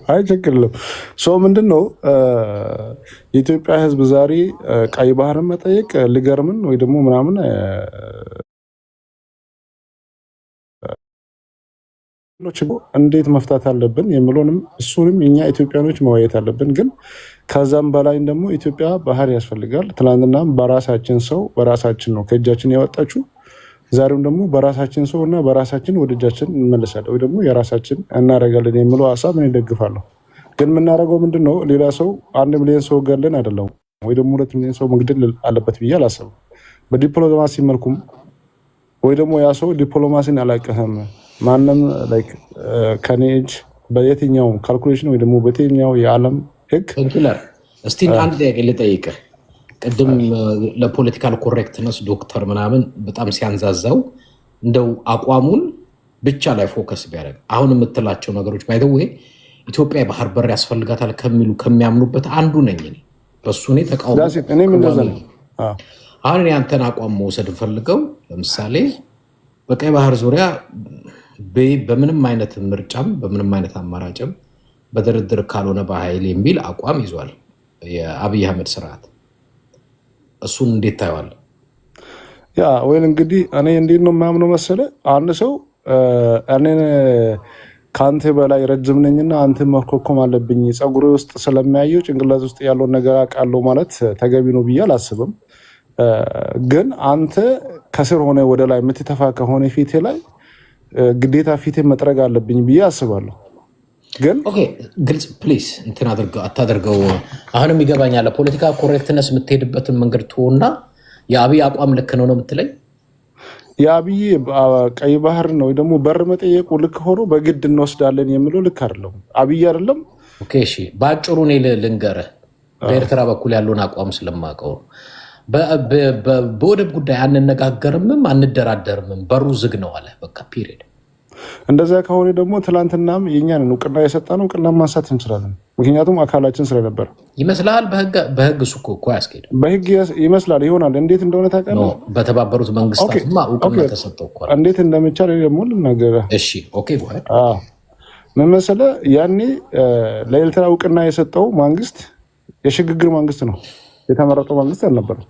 አይ ችግር የለም። ሰው ምንድን ነው የኢትዮጵያ ሕዝብ ዛሬ ቀይ ባህርን መጠየቅ ሊገርምን ወይ ደግሞ ምናምን እንዴት መፍታት አለብን የሚለውንም እሱንም እኛ ኢትዮጵያኖች መወያየት አለብን። ግን ከዛም በላይ ደግሞ ኢትዮጵያ ባህር ያስፈልጋል። ትናንትናም በራሳችን ሰው በራሳችን ነው ከእጃችን ያወጣችው። ዛሬም ደግሞ በራሳችን ሰው እና በራሳችን ወደ እጃችን እንመለሳለን ወይ ደግሞ የራሳችን እናደርጋለን የሚለው ሀሳብ እኔ እደግፋለሁ። ግን የምናደርገው ምንድን ነው? ሌላ ሰው 1 ሚሊዮን ሰው ገለን አይደለም ወይ ደግሞ 2 ሚሊዮን ሰው መግደል አለበት ብዬ አላሰብም። በዲፕሎማሲ መልኩም ወይ ደግሞ ያ ሰው ዲፕሎማሲን አላውቅህም ማንም ከኔ እጅ በየትኛው ካልኩሌሽን ወይ ደግሞ በየትኛው የዓለም ህግ እስቲ አንድ ጥያቄ ልጠይቅህ። ቅድም ለፖለቲካል ኮሬክትነስ ዶክተር ምናምን በጣም ሲያንዛዛው እንደው አቋሙን ብቻ ላይ ፎከስ ቢያደርግ አሁን የምትላቸው ነገሮች ባይተው ኢትዮጵያ የባህር በር ያስፈልጋታል ከሚሉ ከሚያምኑበት አንዱ ነኝ እኔ። በሱ እኔ ተቃውሞ አሁን እኔ አንተን አቋም መውሰድ ፈልገው ለምሳሌ በቀይ ባህር ዙሪያ በምንም አይነት ምርጫም በምንም አይነት አማራጭም በድርድር ካልሆነ በኃይል የሚል አቋም ይዟል የአብይ አህመድ ስርዓት። እሱን እንዴት ታየዋለህ? ያ ወይ እንግዲህ እኔ እንዴት ነው የማምነው መሰለ፣ አንድ ሰው እኔን ከአንተ በላይ ረጅም ነኝና አንተ መኮኮም አለብኝ ፀጉሬ ውስጥ ስለሚያየው ጭንቅላት ውስጥ ያለውን ነገር አውቃለሁ ማለት ተገቢ ነው ብዬ አላስብም። ግን አንተ ከስር ሆነ ወደ ላይ የምትተፋ ከሆነ ፊቴ ላይ ግዴታ ፊቴ መጥረግ አለብኝ ብዬ አስባለሁ። ግን ግልጽ ፕሊስ እንትን አታደርገው። አሁንም ይገባኛል። ፖለቲካ ኮሬክትነስ የምትሄድበትን መንገድ ትሆና የአብይ አቋም ልክ ነው የምትለኝ? የአብይ ቀይ ባህር ነው ወይ ደግሞ በር መጠየቁ ልክ ሆኖ በግድ እንወስዳለን የሚለው ልክ አይደለም። አብይ አይደለም። እሺ በአጭሩ እኔ ልንገርህ፣ በኤርትራ በኩል ያለውን አቋም ስለማውቀው ነው። በወደብ ጉዳይ አንነጋገርምም አንደራደርምም፣ በሩ ዝግ ነው አለ። በቃ ፒሪየድ። እንደዛ ከሆነ ደግሞ ትላንትናም የእኛን እውቅና የሰጠነው እውቅና ማንሳት እንችላለን። ምክንያቱም አካላችን ስለነበር ይመስላል። በህግ እሱ እኮ አያስኬድም። በህግ ይመስላል ይሆናል። እንዴት እንደሆነ ታውቃለህ? በተባበሩት መንግስታት እውቅና ተሰጠው እኮ እንዴት እንደሚቻል ደግሞ ልናገርህ። እሺ ምን መሰለህ፣ ያኔ ለኤርትራ እውቅና የሰጠው መንግስት የሽግግር መንግስት ነው፣ የተመረጠው መንግስት አልነበረም።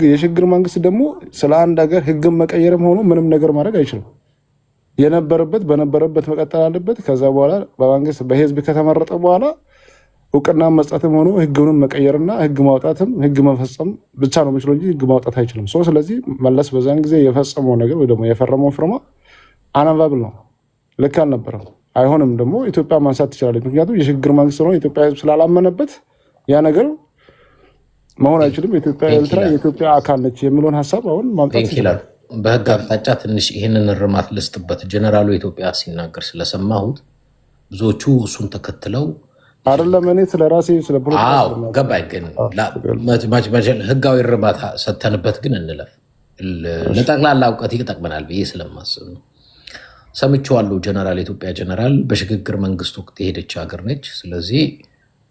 የሽግግር መንግስት ደግሞ ስለ አንድ ሀገር ህግን መቀየርም ሆኖ ምንም ነገር ማድረግ አይችልም። በነበረበት መቀጠል አለበት። ከዛ በኋላ በመንግስት በህዝብ ከተመረጠ በኋላ እውቅና መስጠትም ሆኖ ህግንም መቀየርና ህግ ማውጣትም ህግ መፈጸም ብቻ ነው የሚችለው እንጂ ህግ ማውጣት አይችልም። ስለዚህ መለስ በዛን ጊዜ የፈጸመው ነገር ወይ ደግሞ የፈረመው ፍርማ አናባብል ነው፣ ልክ አልነበረም። አይሆንም ደግሞ ኢትዮጵያ ማንሳት ትችላለች። ምክንያቱም የሽግግር መንግስት ነው፣ የኢትዮጵያ ህዝብ ስላላመነበት ያ ነገር መሆን አይችልም። የኢትዮጵያ ኤርትራ የኢትዮጵያ አካል ነች የሚለውን ሀሳብ አሁን ማምጣት ይችላል። በህግ አቅጣጫ ትንሽ ይህንን እርማት ልስጥበት። ጀነራሉ ኢትዮጵያ ሲናገር ስለሰማሁት ብዙዎቹ እሱን ተከትለው አይደለም። እኔ ስለ ራሴ ስለ ገባኝ። ግን ህጋዊ እርማት ሰተንበት ግን እንለፍ፣ ለጠቅላላ እውቀት ይጠቅመናል ብዬ ስለማስብ ነው። ሰምቼዋለሁ። ጀነራል የኢትዮጵያ ጀነራል በሽግግር መንግስት ወቅት የሄደች ሀገር ነች። ስለዚህ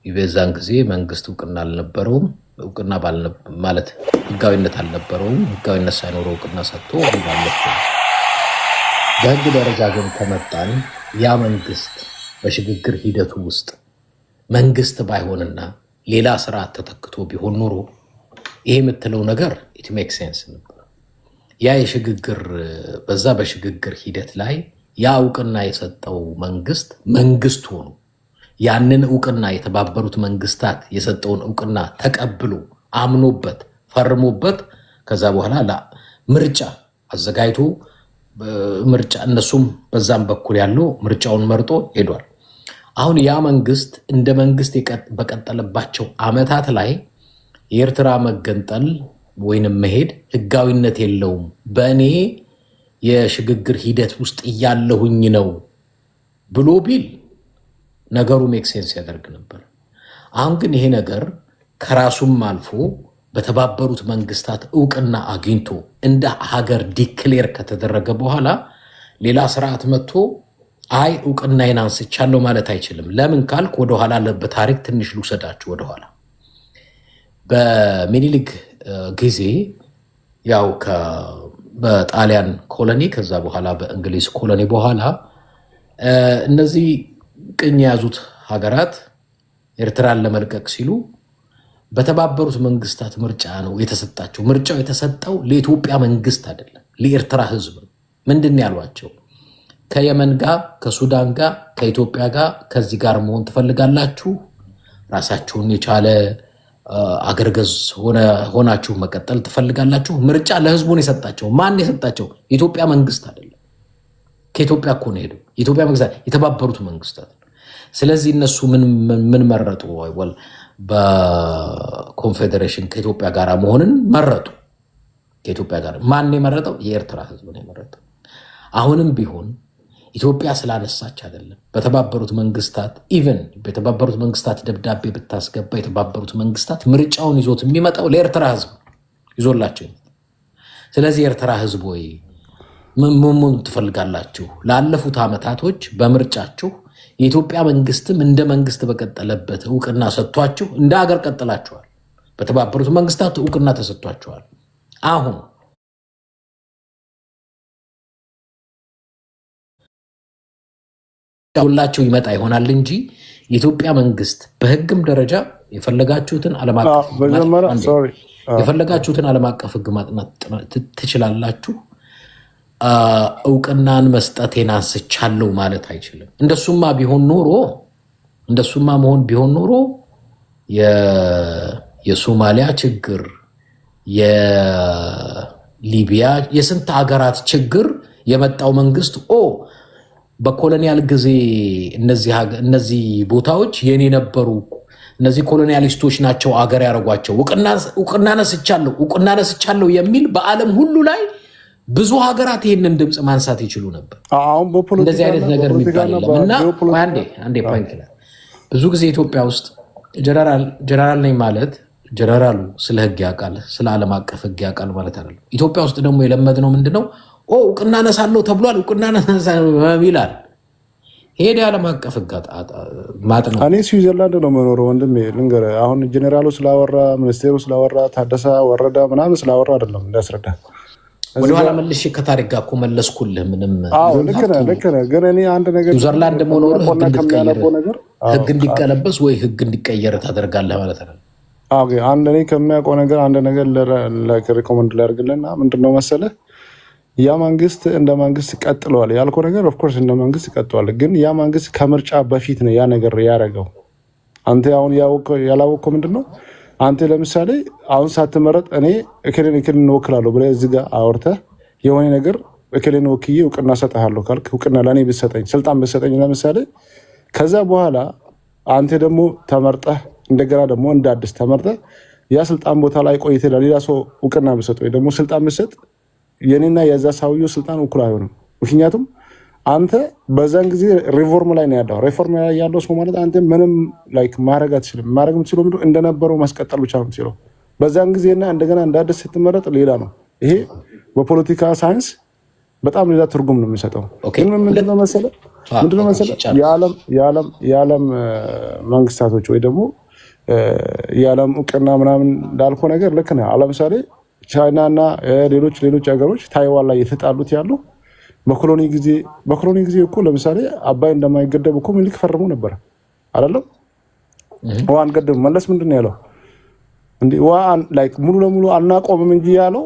በዛን ጊዜ መንግስት እውቅና አልነበረውም። እውቅና ማለት ህጋዊነት አልነበረውም። ህጋዊነት ሳይኖረው እውቅና ሰጥቶ በህግ ደረጃ ግን ከመጣን ያ መንግስት በሽግግር ሂደቱ ውስጥ መንግስት ባይሆንና ሌላ ስርዓት ተተክቶ ቢሆን ኖሮ ይሄ የምትለው ነገር ኢት ሜክ ሴንስ ነበር። ያ በዛ በሽግግር ሂደት ላይ ያ እውቅና የሰጠው መንግስት ሆኖ ያንን እውቅና የተባበሩት መንግስታት የሰጠውን እውቅና ተቀብሎ አምኖበት ፈርሞበት ከዛ በኋላ ምርጫ አዘጋጅቶ ምርጫ እነሱም በዛም በኩል ያለው ምርጫውን መርጦ ሄዷል። አሁን ያ መንግስት እንደ መንግስት በቀጠለባቸው አመታት ላይ የኤርትራ መገንጠል ወይንም መሄድ ህጋዊነት የለውም፣ በእኔ የሽግግር ሂደት ውስጥ እያለሁኝ ነው ብሎ ቢል ነገሩ ሜክ ሴንስ ያደርግ ነበር። አሁን ግን ይሄ ነገር ከራሱም አልፎ በተባበሩት መንግስታት እውቅና አግኝቶ እንደ ሀገር ዲክሌር ከተደረገ በኋላ ሌላ ስርዓት መጥቶ አይ እውቅናዬን አንስቻለሁ ማለት አይችልም። ለምን ካልክ ወደኋላ በታሪክ ትንሽ ልውሰዳችሁ ወደኋላ። በሚኒሊክ ጊዜ ያው በጣሊያን ኮሎኒ ከዛ በኋላ በእንግሊዝ ኮሎኒ በኋላ እነዚህ ቅኝ የያዙት ሀገራት ኤርትራን ለመልቀቅ ሲሉ በተባበሩት መንግስታት ምርጫ ነው የተሰጣቸው። ምርጫው የተሰጠው ለኢትዮጵያ መንግስት አይደለም፣ ለኤርትራ ህዝብ ነው። ምንድን ያሏቸው? ከየመን ጋር፣ ከሱዳን ጋር፣ ከኢትዮጵያ ጋር ከዚህ ጋር መሆን ትፈልጋላችሁ? ራሳችሁን የቻለ አገር ገዝ ሆናችሁ መቀጠል ትፈልጋላችሁ? ምርጫ ለህዝቡን የሰጣቸው ማን የሰጣቸው? የኢትዮጵያ መንግስት አይደለም። ከኢትዮጵያ እኮ ነው ሄደው የኢትዮጵያ መንግስታት የተባበሩት መንግስታት። ስለዚህ እነሱ ምን መረጡ? በኮንፌዴሬሽን ከኢትዮጵያ ጋር መሆንን መረጡ። ከኢትዮጵያ ጋር ማን የመረጠው? የኤርትራ ህዝብ ነው የመረጠው። አሁንም ቢሆን ኢትዮጵያ ስላነሳች አይደለም። በተባበሩት መንግስታት ኢቨን በተባበሩት መንግስታት ደብዳቤ ብታስገባ የተባበሩት መንግስታት ምርጫውን ይዞት የሚመጣው ለኤርትራ ህዝብ ይዞላቸው። ስለዚህ የኤርትራ ህዝብ ወይ ምን ትፈልጋላችሁ? ላለፉት ዓመታቶች በምርጫችሁ የኢትዮጵያ መንግስትም እንደ መንግስት በቀጠለበት እውቅና ሰጥቷችሁ እንደ ሀገር ቀጥላችኋል። በተባበሩት መንግስታት እውቅና ተሰጥቷችኋል። አሁን ሁላቸው ይመጣ ይሆናል እንጂ የኢትዮጵያ መንግስት በህግም ደረጃ የፈለጋችሁትን ዓለም አቀፍ ህግ ማጥናት ትችላላችሁ። እውቅናን መስጠቴን አንስቻለሁ ማለት አይችልም። እንደሱማ ቢሆን ኖሮ የሶማሊያ ችግር፣ የሊቢያ፣ የስንት ሀገራት ችግር የመጣው መንግስት በኮሎኒያል ጊዜ እነዚህ ቦታዎች የኔ ነበሩ፣ እነዚህ ኮሎኒያሊስቶች ናቸው አገር ያደረጓቸው፣ እውቅና ነስቻለሁ የሚል በዓለም ሁሉ ላይ ብዙ ሀገራት ይህንን ድምፅ ማንሳት ይችሉ ነበር። እንደዚህ አይነት ነገር የሚባል የለም። እና አንዴ ፖይንት ላይ ብዙ ጊዜ ኢትዮጵያ ውስጥ ጀነራል ነኝ ማለት ጀነራሉ ስለ ህግ ያውቃል፣ ስለ ዓለም አቀፍ ህግ ያውቃል ማለት አይደለም። ኢትዮጵያ ውስጥ ደግሞ የለመድነው ምንድነው? እውቅና ነሳለሁ ተብሏል፣ እውቅና ይላል። ሄደ ዓለም አቀፍ ህግ ማጥናት። እኔ ስዊዘርላንድ ነው የምኖረው ወንድሜ፣ ልንገርህ። አሁን ጀኔራሉ ስላወራ፣ ሚኒስቴሩ ስላወራ፣ ታደሰ ወረዳ ምናምን ስላወራ አይደለም እንዳስረዳ። ወደኋላ መልሼ ከታሪክ ጋር እኮ መለስኩልህ። ምንም ልክ ነህ። ግን እኔ አንድ ነገር ስዊዘርላንድ መኖር ህግ እንዲቀለበስ ወይ ህግ እንዲቀየር ታደርጋለህ ማለት ነው። እኔ ከሚያውቀው ነገር አንድ ነገር ሪኮመንድ ላደርግልህና ምንድነው መሰለህ፣ ያ መንግስት እንደ መንግስት ቀጥለዋል ያልከው ነገር ኦፍኮርስ እንደ መንግስት ቀጥለዋል። ግን ያ መንግስት ከምርጫ በፊት ነው ያ ነገር ያደረገው። አንተ አሁን ያላወቅከው ምንድነው? አንተ ለምሳሌ አሁን ሳትመረጥ እኔ እክልን እንወክላለሁ ብለህ እዚህ ጋር አውርተህ የሆነ ነገር እክልን ወክዬ እውቅና ሰጥሃለሁ ካልክ፣ እውቅና ለእኔ ብትሰጠኝ፣ ስልጣን ብትሰጠኝ ለምሳሌ፣ ከዛ በኋላ አንተ ደግሞ ተመርጠህ እንደገና ደግሞ እንደ አዲስ ተመርጠህ ያ ስልጣን ቦታ ላይ ቆይተህ ለሌላ ሰው እውቅና ብትሰጥ ወይ ደግሞ ስልጣን ብትሰጥ የኔና የዛ ሰውዬው ስልጣን እኩል አይሆንም። ምክንያቱም አንተ በዛን ጊዜ ሪፎርም ላይ ነው ያለው። ሪፎርም ላይ ያለው ሰው ማለት አንተ ምንም ማድረግ አትችልም። ማድረግ የምትችለው ምንድን ነው? እንደነበረው ማስቀጠል ብቻ ነው የምትችለው። በዛን ጊዜና እንደገና እንደ አዲስ ስትመረጥ ሌላ ነው። ይሄ በፖለቲካ ሳይንስ በጣም ሌላ ትርጉም ነው የሚሰጠው። ግን ምንድነው መሰለህ የዓለም መንግስታቶች ወይ ደግሞ የዓለም እውቅና ምናምን እንዳልከው ነገር ልክ ነህ። ለምሳሌ ቻይና እና ሌሎች ሀገሮች ታይዋን ላይ የተጣሉት ያሉ በኮሎኒ ጊዜ እኮ ለምሳሌ አባይ እንደማይገደብ እኮ ምኒልክ ፈርሞ ነበር አይደለም? ውሃ አንገድብም። መለስ ምንድን ነው ያለው? ውሃ ሙሉ ለሙሉ አናቆምም እንጂ ያለው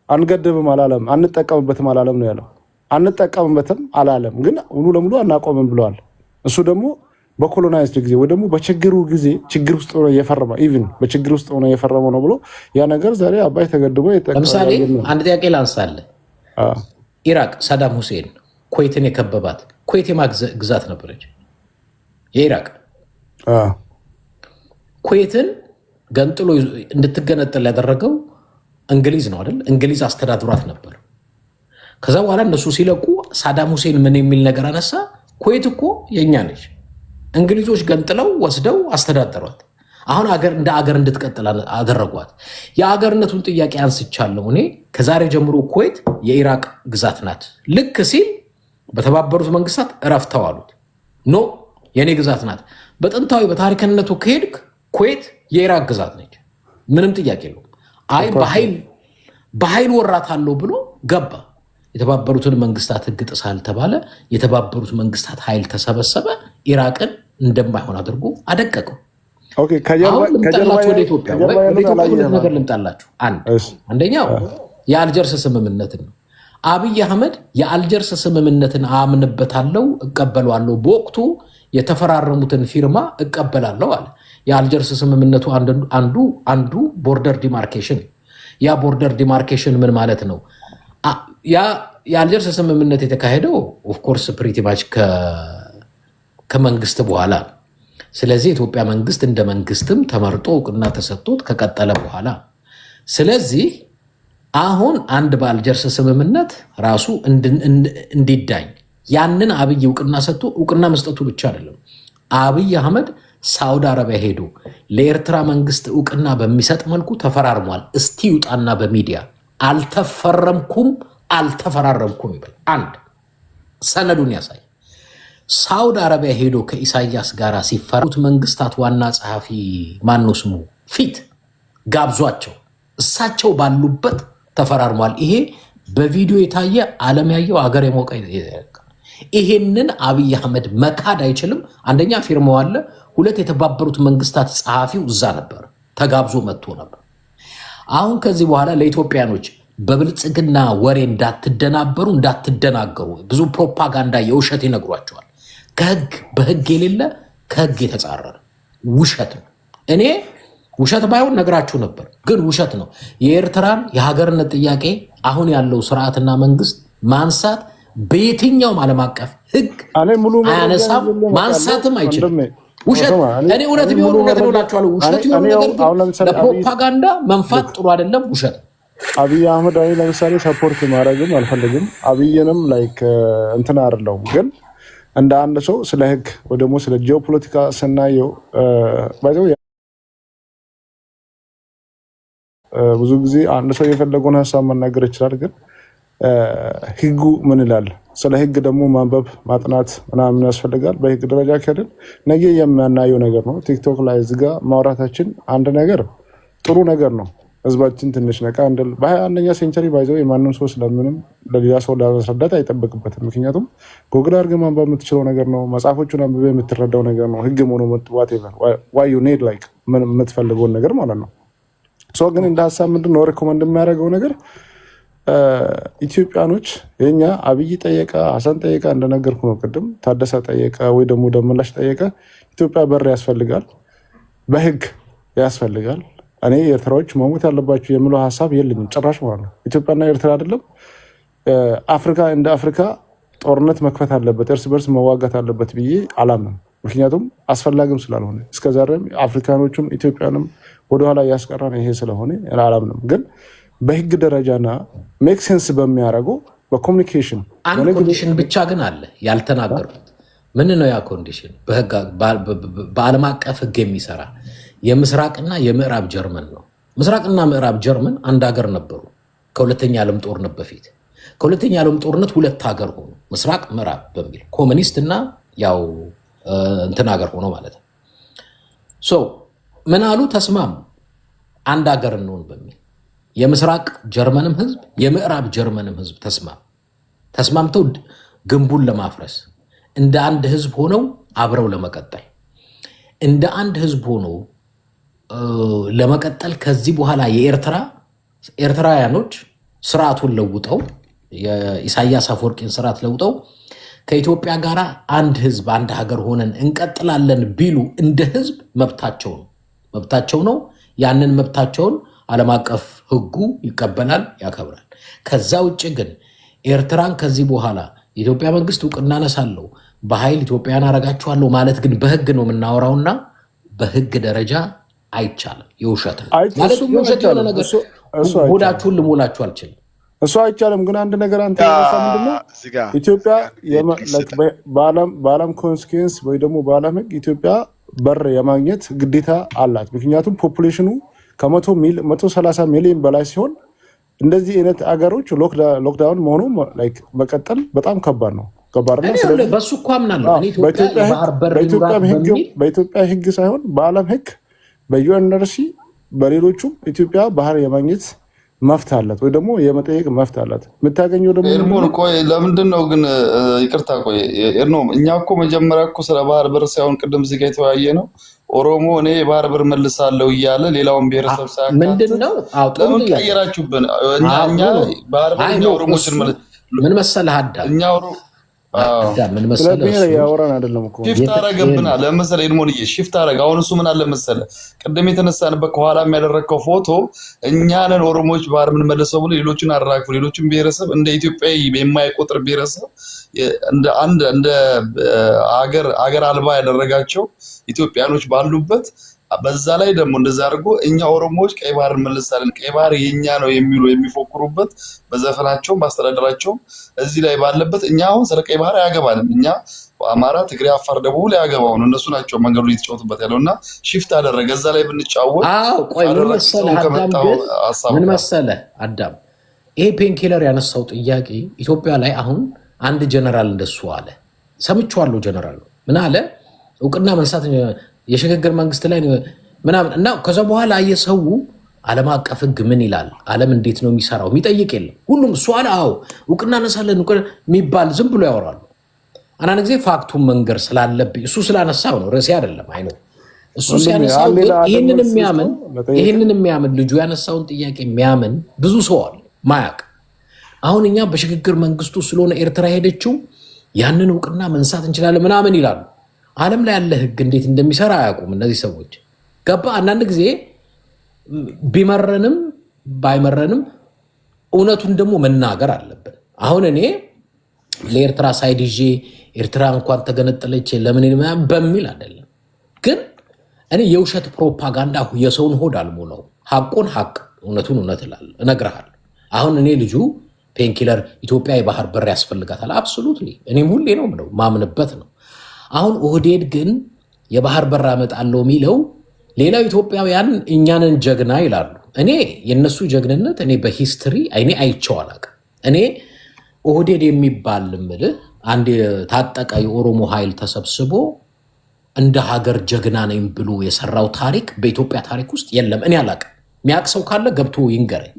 አንገድብም አላለም፣ አንጠቀምበትም አላለም ነው ያለው። አንጠቀምበትም አላለም፣ ግን ሙሉ ለሙሉ አናቆምም ብለዋል። እሱ ደግሞ በኮሎናይዝድ ጊዜ ወይ ደግሞ በችግሩ ጊዜ ችግር ውስጥ ሆነ የፈረመ ኢቭን በችግር ውስጥ ሆነ የፈረመ ነው ብሎ ያ ነገር ዛሬ አባይ ተገድቦ ለምሳሌ አንድ ጥያቄ ላንሳለህ። ኢራቅ ሳዳም ሁሴን ኩዌትን የከበባት ኩዌት የማ ግዛት ነበረች? የኢራቅ ኩዌትን ገንጥሎ እንድትገነጠል ያደረገው እንግሊዝ ነው አይደል? እንግሊዝ አስተዳድሯት ነበር። ከዛ በኋላ እነሱ ሲለቁ ሳዳም ሁሴን ምን የሚል ነገር አነሳ? ኩዌት እኮ የእኛ ነች፣ እንግሊዞች ገንጥለው ወስደው አስተዳደሯት። አሁን እንደ አገር እንድትቀጥል አደረጓት። የአገርነቱን ጥያቄ አንስቻለሁ እኔ። ከዛሬ ጀምሮ ኩዌት የኢራቅ ግዛት ናት ልክ ሲል በተባበሩት መንግስታት እረፍተው አሉት። ኖ የኔ ግዛት ናት። በጥንታዊ በታሪክነቱ ከሄድክ ኩዌት የኢራቅ ግዛት ነች፣ ምንም ጥያቄ የለውም። አይ በኃይል ወራታለሁ ብሎ ገባ። የተባበሩትን መንግስታት ህግ ጥሳል ተባለ። የተባበሩት መንግስታት ኃይል ተሰበሰበ፣ ኢራቅን እንደማይሆን አድርጎ አደቀቀው። ልምጣላችሁ ወደ ኢትዮጵያ ሁለት ነገር ልምጣላችሁ። አንደኛው የአልጀርስ ስምምነትን ነው። አብይ አህመድ የአልጀርስ ስምምነትን አምንበታለሁ፣ እቀበለዋለሁ፣ በወቅቱ የተፈራረሙትን ፊርማ እቀበላለሁ አለ። የአልጀርስ ስምምነቱ አንዱ ቦርደር ዲማርኬሽን። ያ ቦርደር ዲማርኬሽን ምን ማለት ነው? የአልጀርስ ስምምነት የተካሄደው ኦፍኮርስ ፕሪቲማች ከመንግስት በኋላ። ስለዚህ የኢትዮጵያ መንግስት እንደ መንግስትም ተመርጦ እውቅና ተሰጥቶት ከቀጠለ በኋላ። ስለዚህ አሁን አንድ በአልጀርስ ስምምነት ራሱ እንዲዳኝ ያንን አብይ እውቅና ሰጥቶ እውቅና መስጠቱ ብቻ አይደለም። አብይ አህመድ ሳውዲ አረቢያ ሄዶ ለኤርትራ መንግስት እውቅና በሚሰጥ መልኩ ተፈራርሟል። እስቲ ይውጣና በሚዲያ አልተፈራረምኩም ይበል። አንድ ሰነዱን ያሳይ። ሳውዲ አረቢያ ሄዶ ከኢሳያስ ጋር ሲፈሩት መንግስታት ዋና ጸሐፊ ማነው ስሙ ፊት ጋብዟቸው እሳቸው ባሉበት ተፈራርሟል። ይሄ በቪዲዮ የታየ ዓለም ያየው አገር የሞቀ ይሄንን አብይ አህመድ መካድ አይችልም። አንደኛ ፊርማው አለ፣ ሁለት የተባበሩት መንግስታት ጸሐፊው እዛ ነበር፣ ተጋብዞ መጥቶ ነበር። አሁን ከዚህ በኋላ ለኢትዮጵያኖች በብልጽግና ወሬ እንዳትደናበሩ እንዳትደናገሩ፣ ብዙ ፕሮፓጋንዳ የውሸት ይነግሯቸዋል። በህግ የሌለ ከህግ የተጻረረ ውሸት ነው። እኔ ውሸት ባይሆን ነግራችሁ ነበር፣ ግን ውሸት ነው። የኤርትራን የሀገርነት ጥያቄ አሁን ያለው ስርዓትና መንግስት ማንሳት በየትኛውም ዓለም አቀፍ ህግ አያነሳም፣ ማንሳትም አይችልም። ውሸት እኔ እውነት ቢሆን እውነት ነው እላችኋለሁ። ውሸት ይሆን ነገር ግን ለፕሮፓጋንዳ መንፋት ጥሩ አይደለም። ውሸት አብይ አህመድ ለምሳሌ ሰፖርት ማድረግም አልፈልግም። አብይንም ላይክ እንትን አይደለሁም፣ ግን እንደ አንድ ሰው ስለ ህግ ወይ ደግሞ ስለ ጂኦፖለቲካ ስናየው ብዙ ጊዜ አንድ ሰው የፈለገውን ሀሳብ መናገር ይችላል። ግን ህጉ ምን ይላል? ስለ ህግ ደግሞ ማንበብ ማጥናት ምናምን ያስፈልጋል። በህግ ደረጃ ከሄድን ነገ የምናየው ነገር ነው። ቲክቶክ ላይ እዚጋ ማውራታችን አንድ ነገር ጥሩ ነገር ነው። ህዝባችን ትንሽ ነቃ እንድል በ21ኛ ሴንቸሪ ባይዘው የማንም ሰው ስለምንም ለሌላ ሰው ለማስረዳት አይጠበቅበትም። ምክንያቱም ጎግል አድርገህ ማንበብ የምትችለው ነገር ነው። መጽሐፎቹን አንብበህ የምትረዳው ነገር ነው። ህግ ሆኖ ዋይ ዩ ኔድ ላይክ የምትፈልገውን ነገር ማለት ነው። ሰው ግን እንደ ሀሳብ ምንድን ነው ሪኮመንድ የሚያደርገው ነገር ኢትዮጵያኖች የኛ አብይ ጠየቀ፣ ሀሰን ጠየቀ፣ እንደነገርኩ ነው ቅድም ታደሰ ጠየቀ ወይ ደግሞ ደመላሽ ጠየቀ። ኢትዮጵያ በር ያስፈልጋል፣ በህግ ያስፈልጋል። እኔ ኤርትራዎች መሞት ያለባቸው የምለው ሀሳብ የለኝም ጭራሽ ማለት ነው። ኢትዮጵያና ኤርትራ አይደለም አፍሪካ እንደ አፍሪካ ጦርነት መክፈት አለበት፣ እርስ በርስ መዋጋት አለበት ብዬ አላምንም። ምክንያቱም አስፈላጊም ስላልሆነ እስከዛሬም አፍሪካኖቹም ኢትዮጵያንም ወደኋላ እያስቀራን ይሄ ስለሆነ አላምንም። ግን በህግ ደረጃና ሜክ ሴንስ በሚያደርገው በኮሚኒኬሽን አንድ ኮንዲሽን ብቻ ግን አለ ያልተናገሩት። ምን ነው ያ ኮንዲሽን? በዓለም አቀፍ ህግ የሚሰራ የምስራቅና የምዕራብ ጀርመን ነው። ምስራቅና ምዕራብ ጀርመን አንድ ሀገር ነበሩ ከሁለተኛ ዓለም ጦርነት በፊት። ከሁለተኛ ዓለም ጦርነት ሁለት ሀገር ሆኑ፣ ምስራቅ ምዕራብ በሚል ኮሚኒስት እና ያው እንትን ሀገር ሆኖ ማለት ነው። ምን አሉ? ተስማሙ፣ አንድ ሀገር እንሆን በሚል የምስራቅ ጀርመንም ህዝብ የምዕራብ ጀርመንም ህዝብ ተስማምተው ግንቡን ለማፍረስ እንደ አንድ ህዝብ ሆነው አብረው ለመቀጠል እንደ አንድ ህዝብ ሆኖ ለመቀጠል ከዚህ በኋላ የኤርትራውያኖች ስርዓቱን ለውጠው የኢሳያስ አፈወርቂን ስርዓት ለውጠው ከኢትዮጵያ ጋር አንድ ህዝብ አንድ ሀገር ሆነን እንቀጥላለን ቢሉ እንደ ህዝብ መብታቸው ነው። ያንን መብታቸውን ዓለም አቀፍ ህጉ ይቀበላል፣ ያከብራል። ከዛ ውጭ ግን ኤርትራን ከዚህ በኋላ የኢትዮጵያ መንግስት እውቅና ነሳለሁ በኃይል ኢትዮጵያን አረጋችኋለሁ ማለት ግን በህግ ነው የምናወራውና በህግ ደረጃ አይቻልም። የውሸት ነው ማለት የውሸት የሆነ ነገር ሆዳችሁን ልሞላችሁ አልችልም። እሱ አይቻልም። ግን አንድ ነገር አንተ ምንድነው ኢትዮጵያ በዓለም ኮንስኩዌንስ ወይ ደግሞ በዓለም ህግ ኢትዮጵያ በር የማግኘት ግዴታ አላት። ምክንያቱም ፖፑሌሽኑ ከ130 ሚሊዮን በላይ ሲሆን እንደዚህ አይነት አገሮች ሎክዳውን መሆኑ መቀጠል በጣም ከባድ ነው። በሱ እኮ አምናለሁ። በኢትዮጵያ ህግ ሳይሆን በዓለም ህግ በዩኤንአርሲ በሌሎቹም ኢትዮጵያ ባህር የማግኘት መፍት አላት ወይ ደግሞ የመጠየቅ መፍት አላት። የምታገኘው ደግሞ ኤርሞን ቆይ ለምንድን ነው ግን ይቅርታ ቆይ ኤርኖ እኛ እኮ መጀመሪያ እኮ ስለ ባህር በር ሳይሆን ቅድም እዚህ ጋር የተወያየ ነው ኦሮሞ እኔ ባህር በር መልሳለሁ እያለ ሌላውን ብሔረሰብ ሳያካትት ምንድነው ለምን ቀየራችሁብን? እኛ ባህር በር እኛ ኦሮሞችን ምን መሰለህ አዳም እኛ ምን መሰለህ ያወራን አይደለም እኮ ሽፍት አረገብና ለምሳሌ ኤርሞንዬ ሽፍት አረግ። አሁን እሱ ምን አለ መሰለህ ቅድም የተነሳንበት ከኋላ የሚያደረግከው ፎቶ እኛንን ኦሮሞዎች ባህር ምን መልሰው ብሎ ሌሎችን አራግፉ ሌሎችን ብሔረሰብ እንደ ኢትዮጵያዊ የማይቆጥር ብሔረሰብ እንደ አገር አልባ ያደረጋቸው ኢትዮጵያኖች ባሉበት በዛ ላይ ደግሞ እንደዛ አድርጎ እኛ ኦሮሞዎች ቀይ ባህር እንመልሳለን ቀይ ባህር የኛ ነው የሚሉ የሚፎክሩበት በዘፈናቸው ማስተዳደራቸው እዚህ ላይ ባለበት እኛ አሁን ስለ ቀይ ባህር አያገባንም። እኛ አማራ፣ ትግሬ፣ አፋር፣ ደቡብ ላይ ያገባው ነው እነሱ ናቸው መንገዱ እየተጫወቱበት ያለውና ሽፍት አደረገ። እዛ ላይ ብንጫወት ቆይ ምን መሰለህ አዳም ይሄ ፔንኪለር ያነሳው ጥያቄ ኢትዮጵያ ላይ አሁን አንድ ጀነራል እንደሱ አለ ሰምቼዋለሁ። ጀነራል ምን አለ እውቅና መንሳት የሽግግር መንግስት ላይ ምናምን እና ከዛ በኋላ የሰው ዓለም አቀፍ ህግ ምን ይላል ዓለም እንዴት ነው የሚሰራው የሚጠይቅ የለም። ሁሉም እሱ አለ አዎ እውቅና ነሳለን የሚባል ዝም ብሎ ያወራሉ። አንዳንድ ጊዜ ፋክቱን መንገር ስላለብኝ እሱ ስላነሳው ነው ርዕሴ አይደለም። አይ ነው እሱ ሲያነሳው ይህንን የሚያምን ልጁ ያነሳውን ጥያቄ የሚያምን ብዙ ሰው አለ ማያቅ። አሁን እኛ በሽግግር መንግስቱ ስለሆነ ኤርትራ ሄደችው ያንን እውቅና መንሳት እንችላለን ምናምን ይላሉ። ዓለም ላይ ያለ ህግ እንዴት እንደሚሰራ አያውቁም እነዚህ ሰዎች። ገባ አንዳንድ ጊዜ ቢመረንም ባይመረንም እውነቱን ደግሞ መናገር አለብን። አሁን እኔ ለኤርትራ ሳይድ ይዤ ኤርትራ እንኳን ተገነጠለች ለምን በሚል አይደለም፣ ግን እኔ የውሸት ፕሮፓጋንዳ የሰውን ሆድ አልሞላው። ሐቁን ሐቅ እውነቱን እውነት እነግርሃለሁ። አሁን እኔ ልጁ ፔንኪለር ኢትዮጵያ የባህር በር ያስፈልጋታል አብሶሉትሊ እኔም ሁሌ ነው ምለው ማምንበት ነው። አሁን ኦህዴድ ግን የባህር በር አመጣለሁ የሚለው ሌላው ኢትዮጵያውያን እኛንን ጀግና ይላሉ። እኔ የነሱ ጀግንነት እኔ በሂስትሪ እኔ አይቼው አላውቅም። እኔ ኦህዴድ የሚባል ምልህ አንድ የታጠቀ የኦሮሞ ኃይል ተሰብስቦ እንደ ሀገር ጀግና ነኝ ብሎ የሰራው ታሪክ በኢትዮጵያ ታሪክ ውስጥ የለም። እኔ አላውቅም። የሚያውቅ ሰው ካለ ገብቶ ይንገረኝ።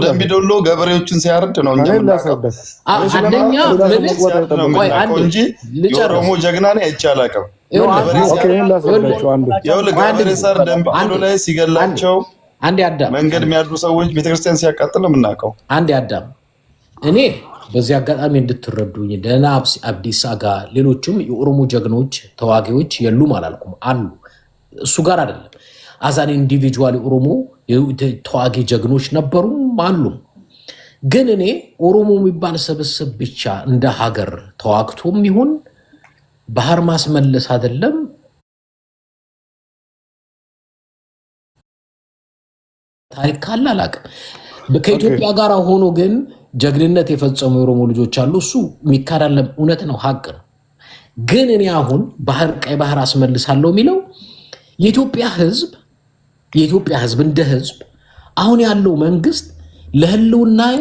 ደምቢዶሎ ገበሬዎችን ሲያርድ ነው የኦሮሞ ጀግና ነኝ አይቼ አላውቅም። ገበሬ ሳር ደምቢዶሎ ላይ ሲገላቸው መንገድ የሚያድሩ ሰዎች ቤተክርስቲያን ሲያቃጥል ነው የምናውቀው። አንድ አዳም እኔ በዚህ አጋጣሚ እንድትረዱኝ ደህና አብዲሳ ጋር ሌሎችም የኦሮሞ ጀግኖች ተዋጊዎች የሉም አላልኩም፣ አሉ። እሱ ጋር አይደለም አዛን ኢንዲቪጁዋል ኦሮሞ ተዋጊ ጀግኖች ነበሩ አሉ። ግን እኔ ኦሮሞ የሚባል ስብስብ ብቻ እንደ ሀገር ተዋግቶም ይሁን ባህር ማስመለስ አይደለም ታሪክ ካለ አላውቅም። ከኢትዮጵያ ጋር ሆኖ ግን ጀግንነት የፈጸሙ የኦሮሞ ልጆች አሉ። እሱ የሚካዳለም እውነት ነው፣ ሀቅ ነው። ግን እኔ አሁን ቀይ ባህር አስመልሳለሁ የሚለው የኢትዮጵያ ህዝብ እንደ ህዝብ አሁን ያለው መንግስት ለህልውናዬ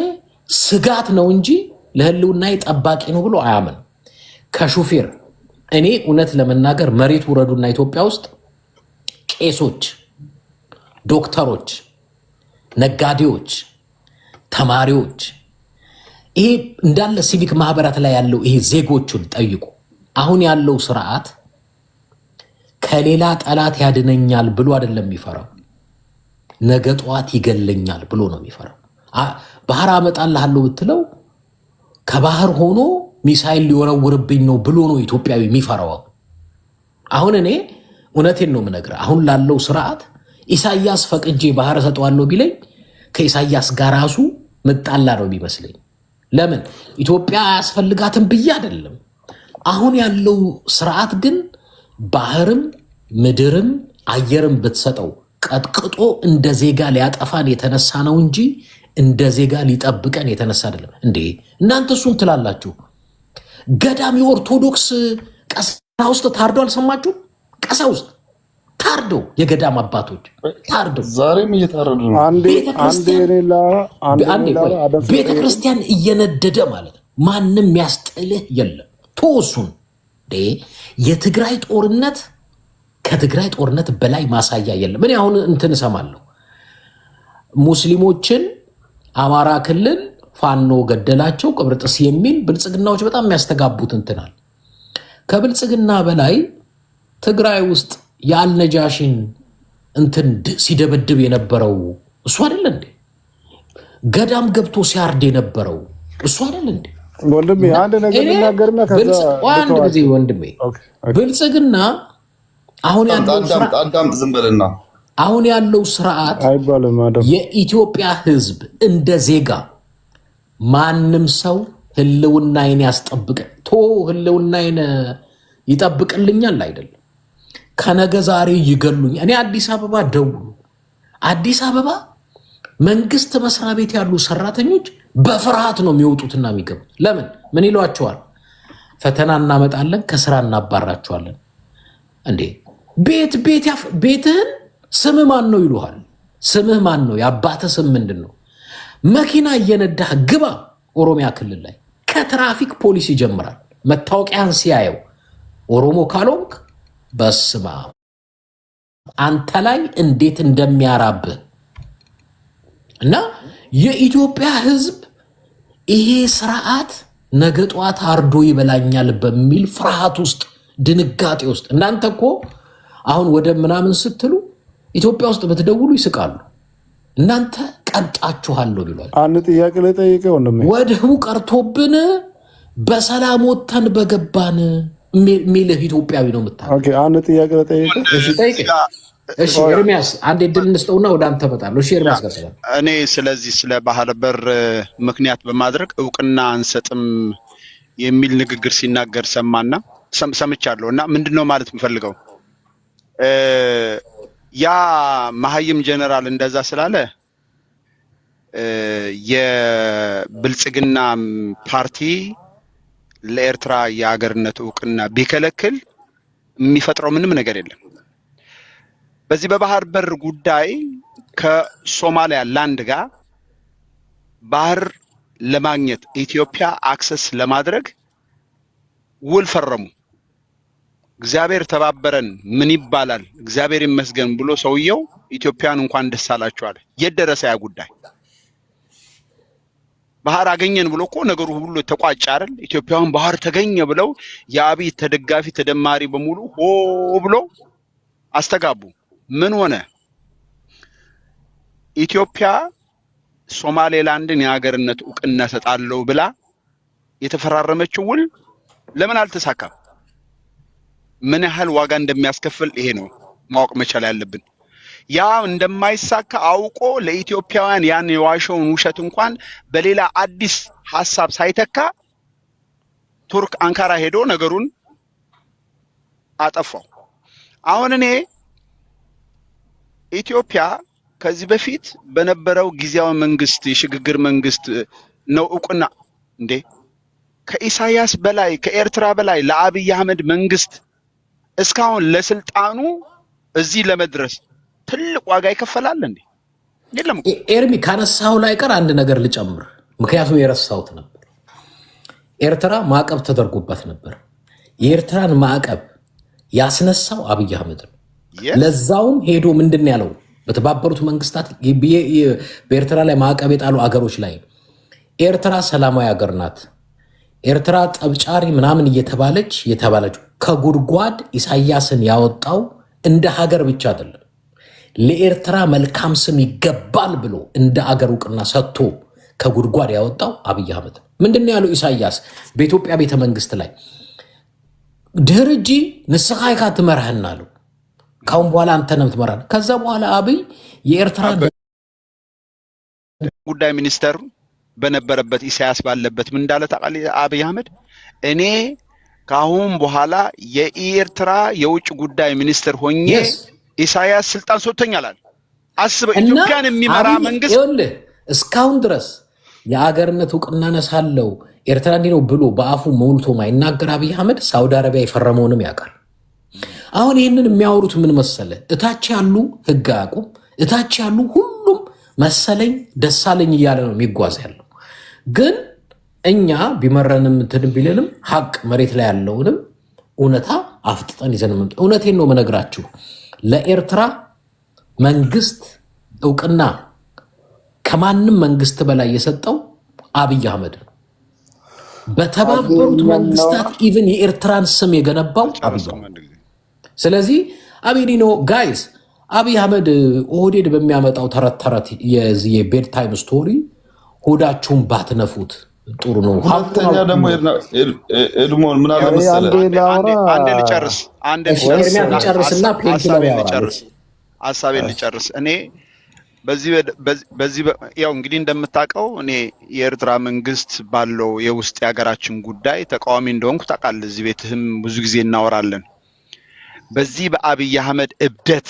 ስጋት ነው እንጂ ለህልውናዬ ጠባቂ ነው ብሎ አያምን። ከሹፌር እኔ እውነት ለመናገር መሬት ውረዱና ኢትዮጵያ ውስጥ ቄሶች፣ ዶክተሮች፣ ነጋዴዎች፣ ተማሪዎች ይሄ እንዳለ ሲቪክ ማህበራት ላይ ያለው ይሄ ዜጎቹን ጠይቁ። አሁን ያለው ስርዓት ከሌላ ጠላት ያድነኛል ብሎ አይደለም የሚፈራው፣ ነገ ጠዋት ይገለኛል ብሎ ነው የሚፈራው። ባህር አመጣልሃለሁ ብትለው ከባህር ሆኖ ሚሳይል ሊወረውርብኝ ነው ብሎ ነው ኢትዮጵያዊ የሚፈራው። አሁን እኔ እውነቴን ነው የምነግርህ፣ አሁን ላለው ስርዓት ኢሳያስ ፈቅጄ ባህር ሰጠዋለሁ ቢለኝ ከኢሳያስ ጋር ራሱ መጣላ ነው የሚመስለኝ። ለምን ኢትዮጵያ አያስፈልጋትም ብዬ አይደለም። አሁን ያለው ስርዓት ግን ባህርም ምድርም አየርም ብትሰጠው ቀጥቅጦ እንደ ዜጋ ሊያጠፋን የተነሳ ነው እንጂ እንደ ዜጋ ሊጠብቀን የተነሳ አይደለም። እንዴ እናንተ እሱን ትላላችሁ። ገዳሚ ኦርቶዶክስ ቀሳውስት ታርዶ አልሰማችሁ? ቀሳውስት ታርዶ፣ የገዳም አባቶች ታርዶ ዛሬም እየታረዱ ነው። ቤተክርስቲያን እየነደደ ማለት ነው። ማንም ያስጥልህ የለም። ተወሱን የትግራይ ጦርነት ከትግራይ ጦርነት በላይ ማሳያ የለም። እኔ አሁን እንትን እሰማለሁ ሙስሊሞችን አማራ ክልል ፋኖ ገደላቸው ቅብርጥስ የሚል ብልጽግናዎች በጣም የሚያስተጋቡት እንትናል። ከብልጽግና በላይ ትግራይ ውስጥ የአልነጃሽን እንትን ሲደበድብ የነበረው እሱ አይደለ እንዴ? ገዳም ገብቶ ሲያርድ የነበረው እሱ አይደለ እንዴ? ወንድሜ አንድ ነገር ልናገርና አንድ ጊዜ ወንድሜ ብልጽግና አሁን ያለው ስርዓት የኢትዮጵያ ሕዝብ እንደ ዜጋ ማንም ሰው ህልውናዬን ያስጠብቅ ህልውናዬን ይጠብቅልኛል አይደለም። ከነገ ዛሬ ይገሉኝ። እኔ አዲስ አበባ ደውሉ። አዲስ አበባ መንግስት መስሪያ ቤት ያሉ ሰራተኞች በፍርሃት ነው የሚወጡትና የሚገቡት። ለምን? ምን ይሏቸዋል? ፈተና እናመጣለን፣ ከስራ እናባራቸዋለን። እንዴ ቤትህን ስምህ ማን ነው ይሉሃል። ስምህ ማን ነው? የአባትህ ስም ምንድን ነው? መኪና እየነዳህ ግባ። ኦሮሚያ ክልል ላይ ከትራፊክ ፖሊስ ይጀምራል። መታወቂያን ሲያየው ኦሮሞ ካልሆንክ በስማ አንተ ላይ እንዴት እንደሚያራብህ እና የኢትዮጵያ ህዝብ ይሄ ስርዓት ነገ ጧት አርዶ ይበላኛል በሚል ፍርሃት ውስጥ ድንጋጤ ውስጥ እናንተ እኮ አሁን ወደ ምናምን ስትሉ ኢትዮጵያ ውስጥ በተደውሉ ይስቃሉ። እናንተ ቀጣችኋለሁ ብሏል። አንድ ጥያቄ ልጠይቀው ወንድሜ፣ ወደው ቀርቶብን በሰላም ወተን በገባን ሚልህ ኢትዮጵያዊ ነው የምታውቀው። ኦኬ አንድ ጥያቄ ልጠይቀው። እሺ ጠይቅ። እሺ ኤርሚያስ አንድ እድል እንስጠውና ወደ አንተ እመጣለሁ። እሺ ኤርሚያስ ጋር እኔ ስለዚህ ስለ ባህር በር ምክንያት በማድረግ እውቅና አንሰጥም የሚል ንግግር ሲናገር ሰምቻለሁ እና ምንድነው ማለት የምፈልገው ያ መሀይም ጀነራል እንደዛ ስላለ የብልጽግና ፓርቲ ለኤርትራ የሀገርነት እውቅና ቢከለክል የሚፈጥረው ምንም ነገር የለም። በዚህ በባህር በር ጉዳይ ከሶማሊያ ላንድ ጋር ባህር ለማግኘት ኢትዮጵያ አክሰስ ለማድረግ ውል ፈረሙ። እግዚአብሔር ተባበረን ምን ይባላል እግዚአብሔር ይመስገን ብሎ ሰውየው ኢትዮጵያን እንኳን ደስ አላችሁ አለ። የደረሰ ያ ጉዳይ ባህር አገኘን ብሎ እኮ ነገሩ ሁሉ ተቋጭ አይደል? ኢትዮጵያውን ባህር ተገኘ ብለው የአብይ ተደጋፊ ተደማሪ በሙሉ ሆ ብሎ አስተጋቡ። ምን ሆነ? ኢትዮጵያ ሶማሌላንድን የሀገርነት እውቅና ሰጣለሁ ብላ የተፈራረመችው ውል ለምን አልተሳካም? ምን ያህል ዋጋ እንደሚያስከፍል ይሄ ነው ማወቅ መቻል ያለብን። ያ እንደማይሳካ አውቆ ለኢትዮጵያውያን ያን የዋሸውን ውሸት እንኳን በሌላ አዲስ ሐሳብ ሳይተካ ቱርክ አንካራ ሄዶ ነገሩን አጠፋው። አሁን እኔ ኢትዮጵያ ከዚህ በፊት በነበረው ጊዜያዊ መንግስት የሽግግር መንግስት ነው እውቅና እንዴ ከኢሳያስ በላይ ከኤርትራ በላይ ለአብይ አህመድ መንግስት እስካሁን ለስልጣኑ እዚህ ለመድረስ ትልቅ ዋጋ ይከፈላል እንዴ? የለም። ኤርሚ ካነሳው ላይ ቀር አንድ ነገር ልጨምር፣ ምክንያቱም የረሳሁት ነበር። ኤርትራ ማዕቀብ ተደርጎባት ነበር። የኤርትራን ማዕቀብ ያስነሳው አብይ አህመድ ነው። ለዛውም ሄዶ ምንድን ያለው በተባበሩት መንግስታት በኤርትራ ላይ ማዕቀብ የጣሉ አገሮች ላይ ኤርትራ ሰላማዊ ሀገር ናት፣ ኤርትራ ጠብጫሪ ምናምን እየተባለች ከጉድጓድ ኢሳያስን ያወጣው እንደ ሀገር ብቻ አይደለም ለኤርትራ መልካም ስም ይገባል ብሎ እንደ አገር እውቅና ሰጥቶ ከጉድጓድ ያወጣው አብይ አህመድ። ምንድነው ያለው ኢሳያስ በኢትዮጵያ ቤተ መንግስት ላይ ድርጂ ንስኻ ኢካ ትመርሐና አለው። ካሁን በኋላ አንተ ነው የምትመራን። ከዛ በኋላ አብይ የኤርትራ ጉዳይ ሚኒስተር በነበረበት ኢሳያስ ባለበት ምን እንዳለ ታውቃለህ? አብይ አህመድ እኔ ካሁን በኋላ የኤርትራ የውጭ ጉዳይ ሚኒስተር ሆኜ ኢሳያስ ስልጣን ሰጥቶኛል። አስበ ኢትዮጵያን የሚመራ መንግስት ይኸውልህ እስካሁን ድረስ የአገርነት እውቅና ነሳለው ኤርትራ እንዲህ ነው ብሎ በአፉ ሞልቶ ማይናገር አብይ አህመድ ሳውዲ አረቢያ የፈረመውንም ያውቃል። አሁን ይህንን የሚያወሩት ምን መሰለ? እታች ያሉ ህግ አያውቁም። እታች ያሉ ሁሉም መሰለኝ ደሳለኝ እያለ ነው የሚጓዝ ያለው። ግን እኛ ቢመረንም እንትን ቢልንም ሀቅ መሬት ላይ ያለውንም እውነታ አፍጥጠን ይዘን እውነቴን ነው መነግራችሁ። ለኤርትራ መንግስት እውቅና ከማንም መንግስት በላይ የሰጠው አብይ አህመድ ነው። በተባበሩት መንግስታት ኢቭን የኤርትራን ስም የገነባው አብይ አህመድ። ስለዚህ አቢዲኖ ጋይስ አብይ አህመድ ኦህዴድ በሚያመጣው ተረት ተረት የቤድ ታይም ስቶሪ ሆዳችሁን ባትነፉት ጥሩ ነው። ሁለተኛ ደግሞ ኤድሞን ምን አለ መሰለህ፣ አንዴ ልጨርስ ሀሳቤን ልጨርስ። እኔ በዚህ ያው እንግዲህ እንደምታውቀው እኔ የኤርትራ መንግስት ባለው የውስጥ የሀገራችን ጉዳይ ተቃዋሚ እንደሆንኩ ታውቃለህ። እዚህ ቤትህም ብዙ ጊዜ እናወራለን። በዚህ በአብይ አህመድ እብደት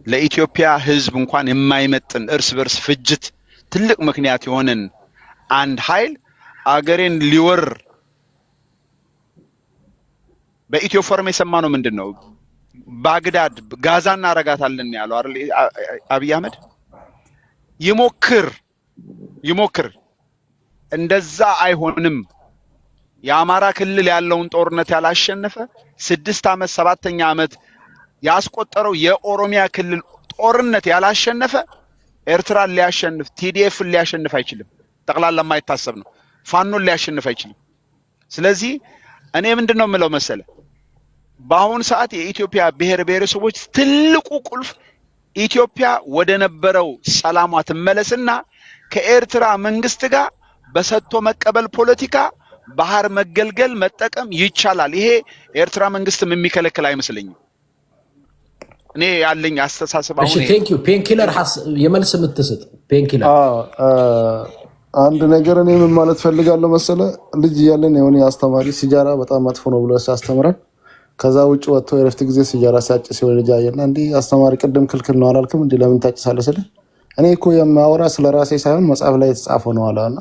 ለኢትዮጵያ ህዝብ እንኳን የማይመጥን እርስ በርስ ፍጅት ትልቅ ምክንያት የሆነን አንድ ኃይል አገሬን ሊወር በኢትዮ ፎረም የሰማነው ምንድን ነው? ባግዳድ ጋዛ እናረጋታለን ያለው አይደል? አብይ አህመድ ይሞክር፣ እንደዛ አይሆንም። የአማራ ክልል ያለውን ጦርነት ያላሸነፈ 6 ዓመት 7ኛ ዓመት ያስቆጠረው የኦሮሚያ ክልል ጦርነት ያላሸነፈ ኤርትራን ሊያሸንፍ ቲዲኤፍን ሊያሸንፍ አይችልም። ጠቅላላ የማይታሰብ ነው። ፋኖን ሊያሸንፍ አይችልም። ስለዚህ እኔ ምንድነው የምለው መሰለ፣ በአሁኑ ሰዓት የኢትዮጵያ ብሔር ብሔረሰቦች ትልቁ ቁልፍ ኢትዮጵያ ወደ ነበረው ሰላሟ ትመለስና ከኤርትራ መንግስት ጋር በሰጥቶ መቀበል ፖለቲካ ባህር መገልገል መጠቀም ይቻላል። ይሄ ኤርትራ መንግስትም የሚከለክል አይመስለኝም። እኔ ያለኝ አስተሳሰብ አሁን እሺ ቴንክ ዩ ፔንኪለር የመልስ የምትሰጥ ፔንኪለር አንድ ነገር እኔ ምን ማለት ፈልጋለሁ መሰለ፣ ልጅ እያለን የሆነ አስተማሪ ሲጃራ በጣም መጥፎ ነው ብሎ ሲያስተምረን ከዛ ውጭ ወጥቶ የረፍት ጊዜ ሲጃራ ሲያጭስ ሲሆን ልጅ አየና እንዲህ አስተማሪ ቅድም ክልክል ነው አላልክም እንዴ ለምን ታጭሳለህ ስለ እኔ እኮ የማወራ ስለ ራሴ ሳይሆን መጽሐፍ ላይ የተጻፈው ነው አለና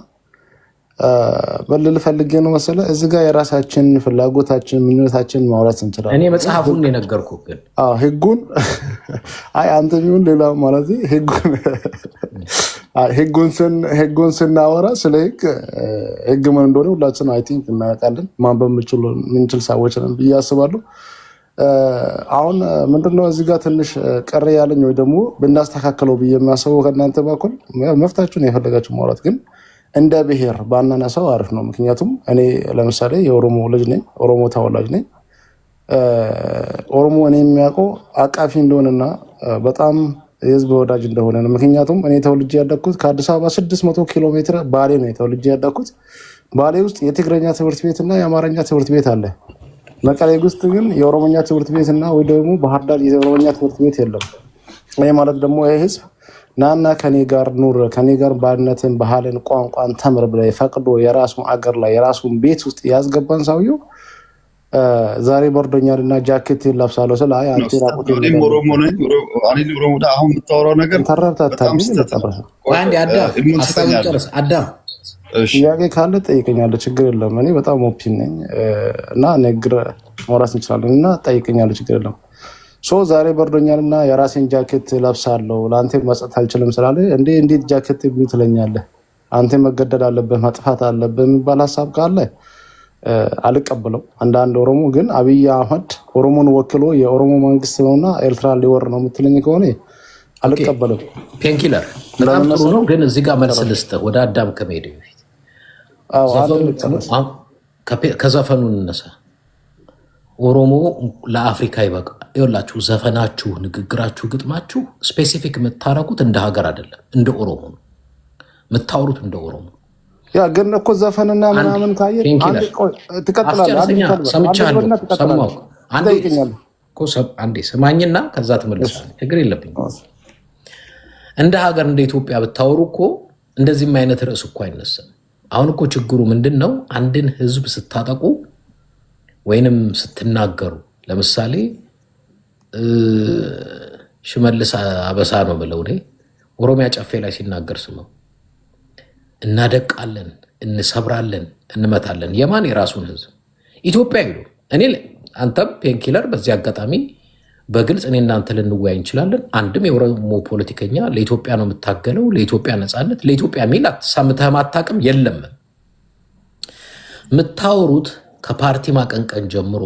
በልል ፈልጌ ነው መሰለ። እዚህ ጋር የራሳችን ፍላጎታችን ምኞታችን ማውራት እንችላለን። እኔ መጽሐፉን የነገርኩህ ግን ህጉን አይ አንተ ቢሆን ሌላ ማለት ህጉን ስናወራ ስለ ህግ ምን እንደሆነ ሁላችን አይ ቲንክ እናውቃለን። ማንበብ የምንችል ሰዎች ነን ብዬ አስባለሁ። አሁን ምንድነው እዚህ ጋር ትንሽ ቀረ ያለኝ ወይ ደግሞ ብናስተካክለው ብዬ የሚያስበው ከእናንተ በኩል መፍታችሁን የፈለጋችሁ ማውራት ግን እንደ ብሔር ባናነሳው አሪፍ ነው። ምክንያቱም እኔ ለምሳሌ የኦሮሞ ልጅ ነኝ፣ ኦሮሞ ተወላጅ ነኝ። ኦሮሞ እኔ የሚያውቀው አቃፊ እንደሆነና በጣም የህዝብ ወዳጅ እንደሆነ ነው። ምክንያቱም እኔ ተወልጄ ያደግኩት ከአዲስ አበባ 600 ኪሎ ሜትር ባሌ ነው ተወልጄ ያደግኩት። ባሌ ውስጥ የትግረኛ ትምህርት ቤትና የአማርኛ ትምህርት ቤት አለ። መቀሌ ውስጥ ግን የኦሮሞኛ ትምህርት ቤትና ወይ ደግሞ ባህር ዳር የኦሮሞኛ ትምህርት ቤት የለም። ይሄ ማለት ደግሞ ይሄ ህዝብ ናና ከኔ ጋር ኑር፣ ከኔ ጋር ባድነትን ባህልን ቋንቋን ተምር ብለ ፈቅዶ የራሱን አገር ላይ የራሱን ቤት ውስጥ ያስገባን ሰውየው ዛሬ በርዶኛልና ጃኬት ለብሳለሁ ስለ አይ አንተ ራቁት ኦሮሞ ነኝ ኦሮሞ ዳ አሁን የምታወራው ነገር ተረታታኝ ለተረፈ አንዴ አዳም ጥያቄ ካለ ጠይቀኛለህ፣ ችግር የለም። እኔ በጣም ኦፕን ነኝ እና ነግረ ማውራት እንችላለን እና ጠይቀኛለህ፣ ችግር የለም። ዛሬ በርዶኛልና የራሴን ጃኬት ለብሳለሁ ለአንተ መስጠት አልችልም ስላለ እንዴት ጃኬት ትለኛለህ? አንተ መገደል አለብህ መጥፋት አለብህ የሚባል ሀሳብ ካለ አልቀበለው። አንዳንድ ኦሮሞ ግን አብይ አህመድ ኦሮሞን ወክሎ የኦሮሞ መንግስት ነውና ኤርትራ ሊወር ነው የምትለኝ ከሆነ አልቀበለው። ፔንኪለር በጣም ጥሩ ነው፣ ግን እዚህ ጋር መልስ ልስጥህ ወደ አዳም ከመሄድ በፊት ከዘፈኑ እንነሳ። ኦሮሞ ለአፍሪካ ይበቃ። ይኸውላችሁ ዘፈናችሁ፣ ንግግራችሁ፣ ግጥማችሁ ስፔሲፊክ የምታረጉት እንደ ሀገር አይደለም፣ እንደ ኦሮሞ ነው የምታወሩት፣ እንደ ኦሮሞ ያ ግን እኮ ዘፈንና ምናምን ካየ አንዴ ስማኝና ከዛ ትመልሳለህ። ችግር የለብኝ። እንደ ሀገር እንደ ኢትዮጵያ ብታወሩ እኮ እንደዚህም አይነት ርዕስ እኮ አይነሳም። አሁን እኮ ችግሩ ምንድን ነው? አንድን ህዝብ ስታጠቁ ወይንም ስትናገሩ፣ ለምሳሌ ሽመልስ አበሳ ነው ብለው እኔ ኦሮሚያ ጨፌ ላይ ሲናገር ስመው እናደቃለን፣ እንሰብራለን፣ እንመታለን። የማን የራሱን ህዝብ ኢትዮጵያ ይሉ እኔ አንተም ፔንኪለር በዚህ አጋጣሚ በግልጽ እኔ እናንተ ልንወያይ እንችላለን። አንድም የኦሮሞ ፖለቲከኛ ለኢትዮጵያ ነው የምታገለው፣ ለኢትዮጵያ ነፃነት፣ ለኢትዮጵያ ሚል ሰምተህም አታውቅም። የለም የምታወሩት ከፓርቲ ማቀንቀን ጀምሮ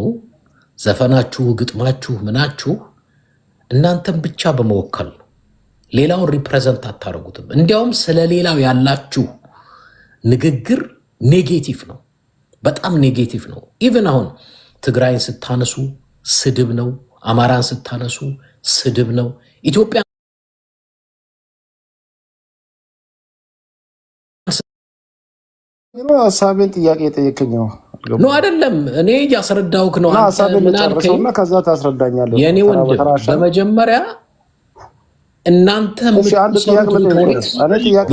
ዘፈናችሁ፣ ግጥማችሁ፣ ምናችሁ እናንተም ብቻ በመወከል ነው። ሌላውን ሪፕሬዘንት አታደርጉትም። እንዲያውም ስለ ሌላው ያላችሁ ንግግር ኔጌቲቭ ነው፣ በጣም ኔጌቲቭ ነው። ኢቨን አሁን ትግራይን ስታነሱ ስድብ ነው፣ አማራን ስታነሱ ስድብ ነው። ኢትዮጵያ ሀሳቤን ጥያቄ የጠየቀኝ ነው አይደለም? እኔ እያስረዳሁህ ነው። ከዛ ታስረዳኛለህ። የእኔ ወንድም በመጀመሪያ እናንተ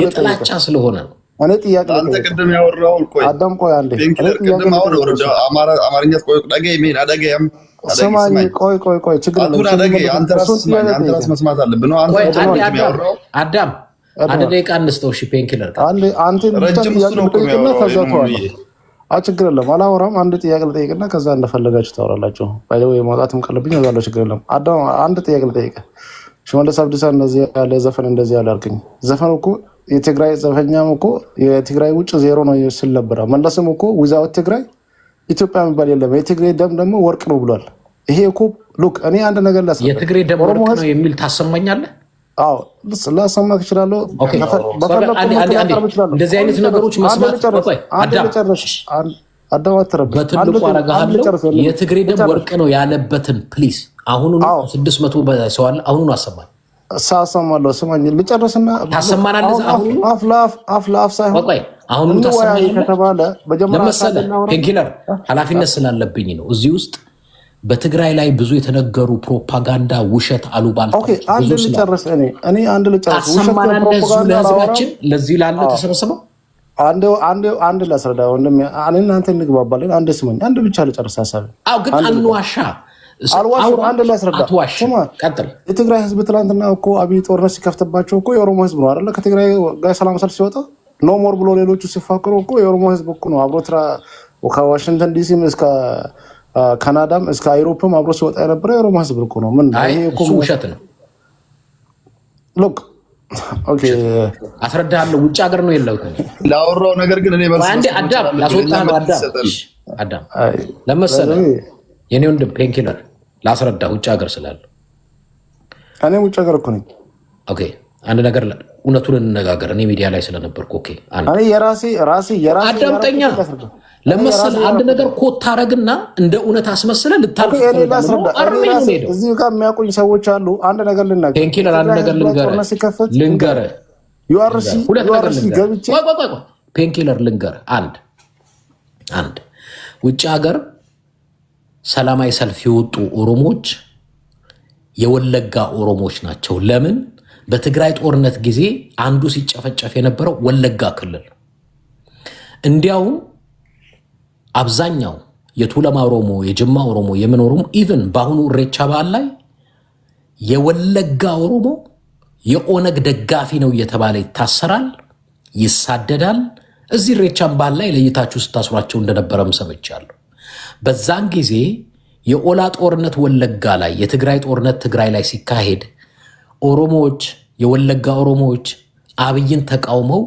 የጥላቻ ስለሆነ ነው። እኔ ጥያቄ አንተ ቅድም ያወራው አዳም ቆይ አንዴ ቅድም አሁን አማርኛ ቆይ ደገይ ሜን አደገያም ሰማኝ ቆይ ችግር አንተ ራስ መስማት አለብህ ነው። አዳም አንድ ደቂቃ እንስተው። እሺ ፔንኪለር አንተ ልጠይቅና ከዛ ተዋለሁ። ችግር የለም አላወራም። አንድ ጥያቄ ልጠይቅና ከዛ እንደፈለጋችሁ ታወራላችሁ። ባይደው የማውጣትም ካለብኝ እዛለሁ። ችግር የለም። አዳም አንድ ጥያቄ ልጠይቅ። ሽመልስ አብዲሳ እንደዚህ ያለ ዘፈን እንደዚህ ያለ አልከኝ። ዘፈኑ እኮ የትግራይ ዘፈኛም እኮ የትግራይ ውጭ ዜሮ ነው ሲል ነበረ። መለስም እኮ ዊዛውት ትግራይ ኢትዮጵያ የሚባል የለም፣ የትግራይ ደም ደግሞ ወርቅ ነው ብሏል። ይሄ እኮ ሉክ እኔ አንድ ነገር ላሰማ የትግራይ ደም ወርቅ ነው የሚል ታሰማኛለህ? አዎ ላሰማህ እችላለሁ። እንደዚህ አይነት ነገሮች መስማት በትልቁ አረጋለሁ። የትግራይ ደም ወርቅ ነው ያለበትን ፕሊዝ አሁኑኑ 600 ሰው አለ። አሁኑኑ አሰማኝ ሳሰማለሁ። ስማኝ ልጨርስና ታሰማናለህ። አፍ ለአፍ ሳይሆን አሁኑኑ ታሰማኛለህ ከተባለ ለመሰለህ ፔንኪለር ኃላፊነት ስላለብኝ ነው። እዚህ ውስጥ በትግራይ ላይ ብዙ የተነገሩ ፕሮፓጋንዳ፣ ውሸት፣ አሉባልታ አንድ ልጨርስ። እኔ አንድ ልጨርስ። ለህዝባችን ለዚህ ላለ ተሰብስበው አንድ ላስረዳ ወንድም፣ እኔ እናንተ እንግባባለን። አንድ ስማኝ፣ አንድ ብቻ ልጨርስ ሀሳብ። ግን አንዋሻ አልዋሽም። አንድ ላስረዳ። የትግራይ ህዝብ ትናንትና እኮ አብይ ጦርነት ሲከፍትባቸው እኮ የኦሮሞ ህዝብ ነው አይደለ? ከትግራይ ጋር ሰላም ሰልፍ ሲወጣ ኖ ሞር ብሎ ሌሎቹ ሲፋክሩ እኮ የኦሮሞ ህዝብ እኮ ነው አብሮ ከዋሽንግተን ዲሲም እስከ ካናዳም እስከ አውሮፓም አብሮ ሲወጣ የነበረ የኦሮሞ ህዝብ እኮ ነው። ምን እሱ ውሸት ነው። ሎክ ኦኬ አስረዳለሁ። ውጭ ሀገር ነው የለው ላወራው ነገር ግን እኔ አንዴ አዳም ላስወጣህ ነው። አዳም ለመሰለህ የኔ ወንድም ፔንኪለር ላስረዳ። ውጭ ሀገር ስላለው እኔ ውጭ ሀገር እኮ ነኝ። ኦኬ አንድ ነገር እውነቱን እንነጋገር። እኔ ሚዲያ ላይ ስለነበርኩ ኦኬ እኔ የራሴ አዳምጠኛ ለመሰለህ አንድ ነገር ኮት ታረግና እንደ እውነት አስመስለህ ልታልፍ ነው። እዚህ ጋር የሚያውቁኝ ሰዎች አሉ። አንድ ነገር ልናገር ፔንኪለር፣ አንድ ነገር ልንገርህ ዩአርሲ ገብቼ ፔንኪለር ልንገርህ። አንድ ውጭ ሀገር ሰላማዊ ሰልፍ የወጡ ኦሮሞዎች የወለጋ ኦሮሞዎች ናቸው። ለምን? በትግራይ ጦርነት ጊዜ አንዱ ሲጨፈጨፍ የነበረው ወለጋ ክልል። እንዲያውም አብዛኛው የቱለማ ኦሮሞ፣ የጅማ ኦሮሞ፣ የምን ኦሮሞ ኢቭን በአሁኑ ኢሬቻ በዓል ላይ የወለጋ ኦሮሞ የኦነግ ደጋፊ ነው እየተባለ ይታሰራል፣ ይሳደዳል። እዚህ ኢሬቻን በዓል ላይ ለይታችሁ ስታስሯቸው እንደነበረም ሰምቻለሁ። በዛን ጊዜ የኦላ ጦርነት ወለጋ ላይ፣ የትግራይ ጦርነት ትግራይ ላይ ሲካሄድ ኦሮሞዎች፣ የወለጋ ኦሮሞዎች አብይን ተቃውመው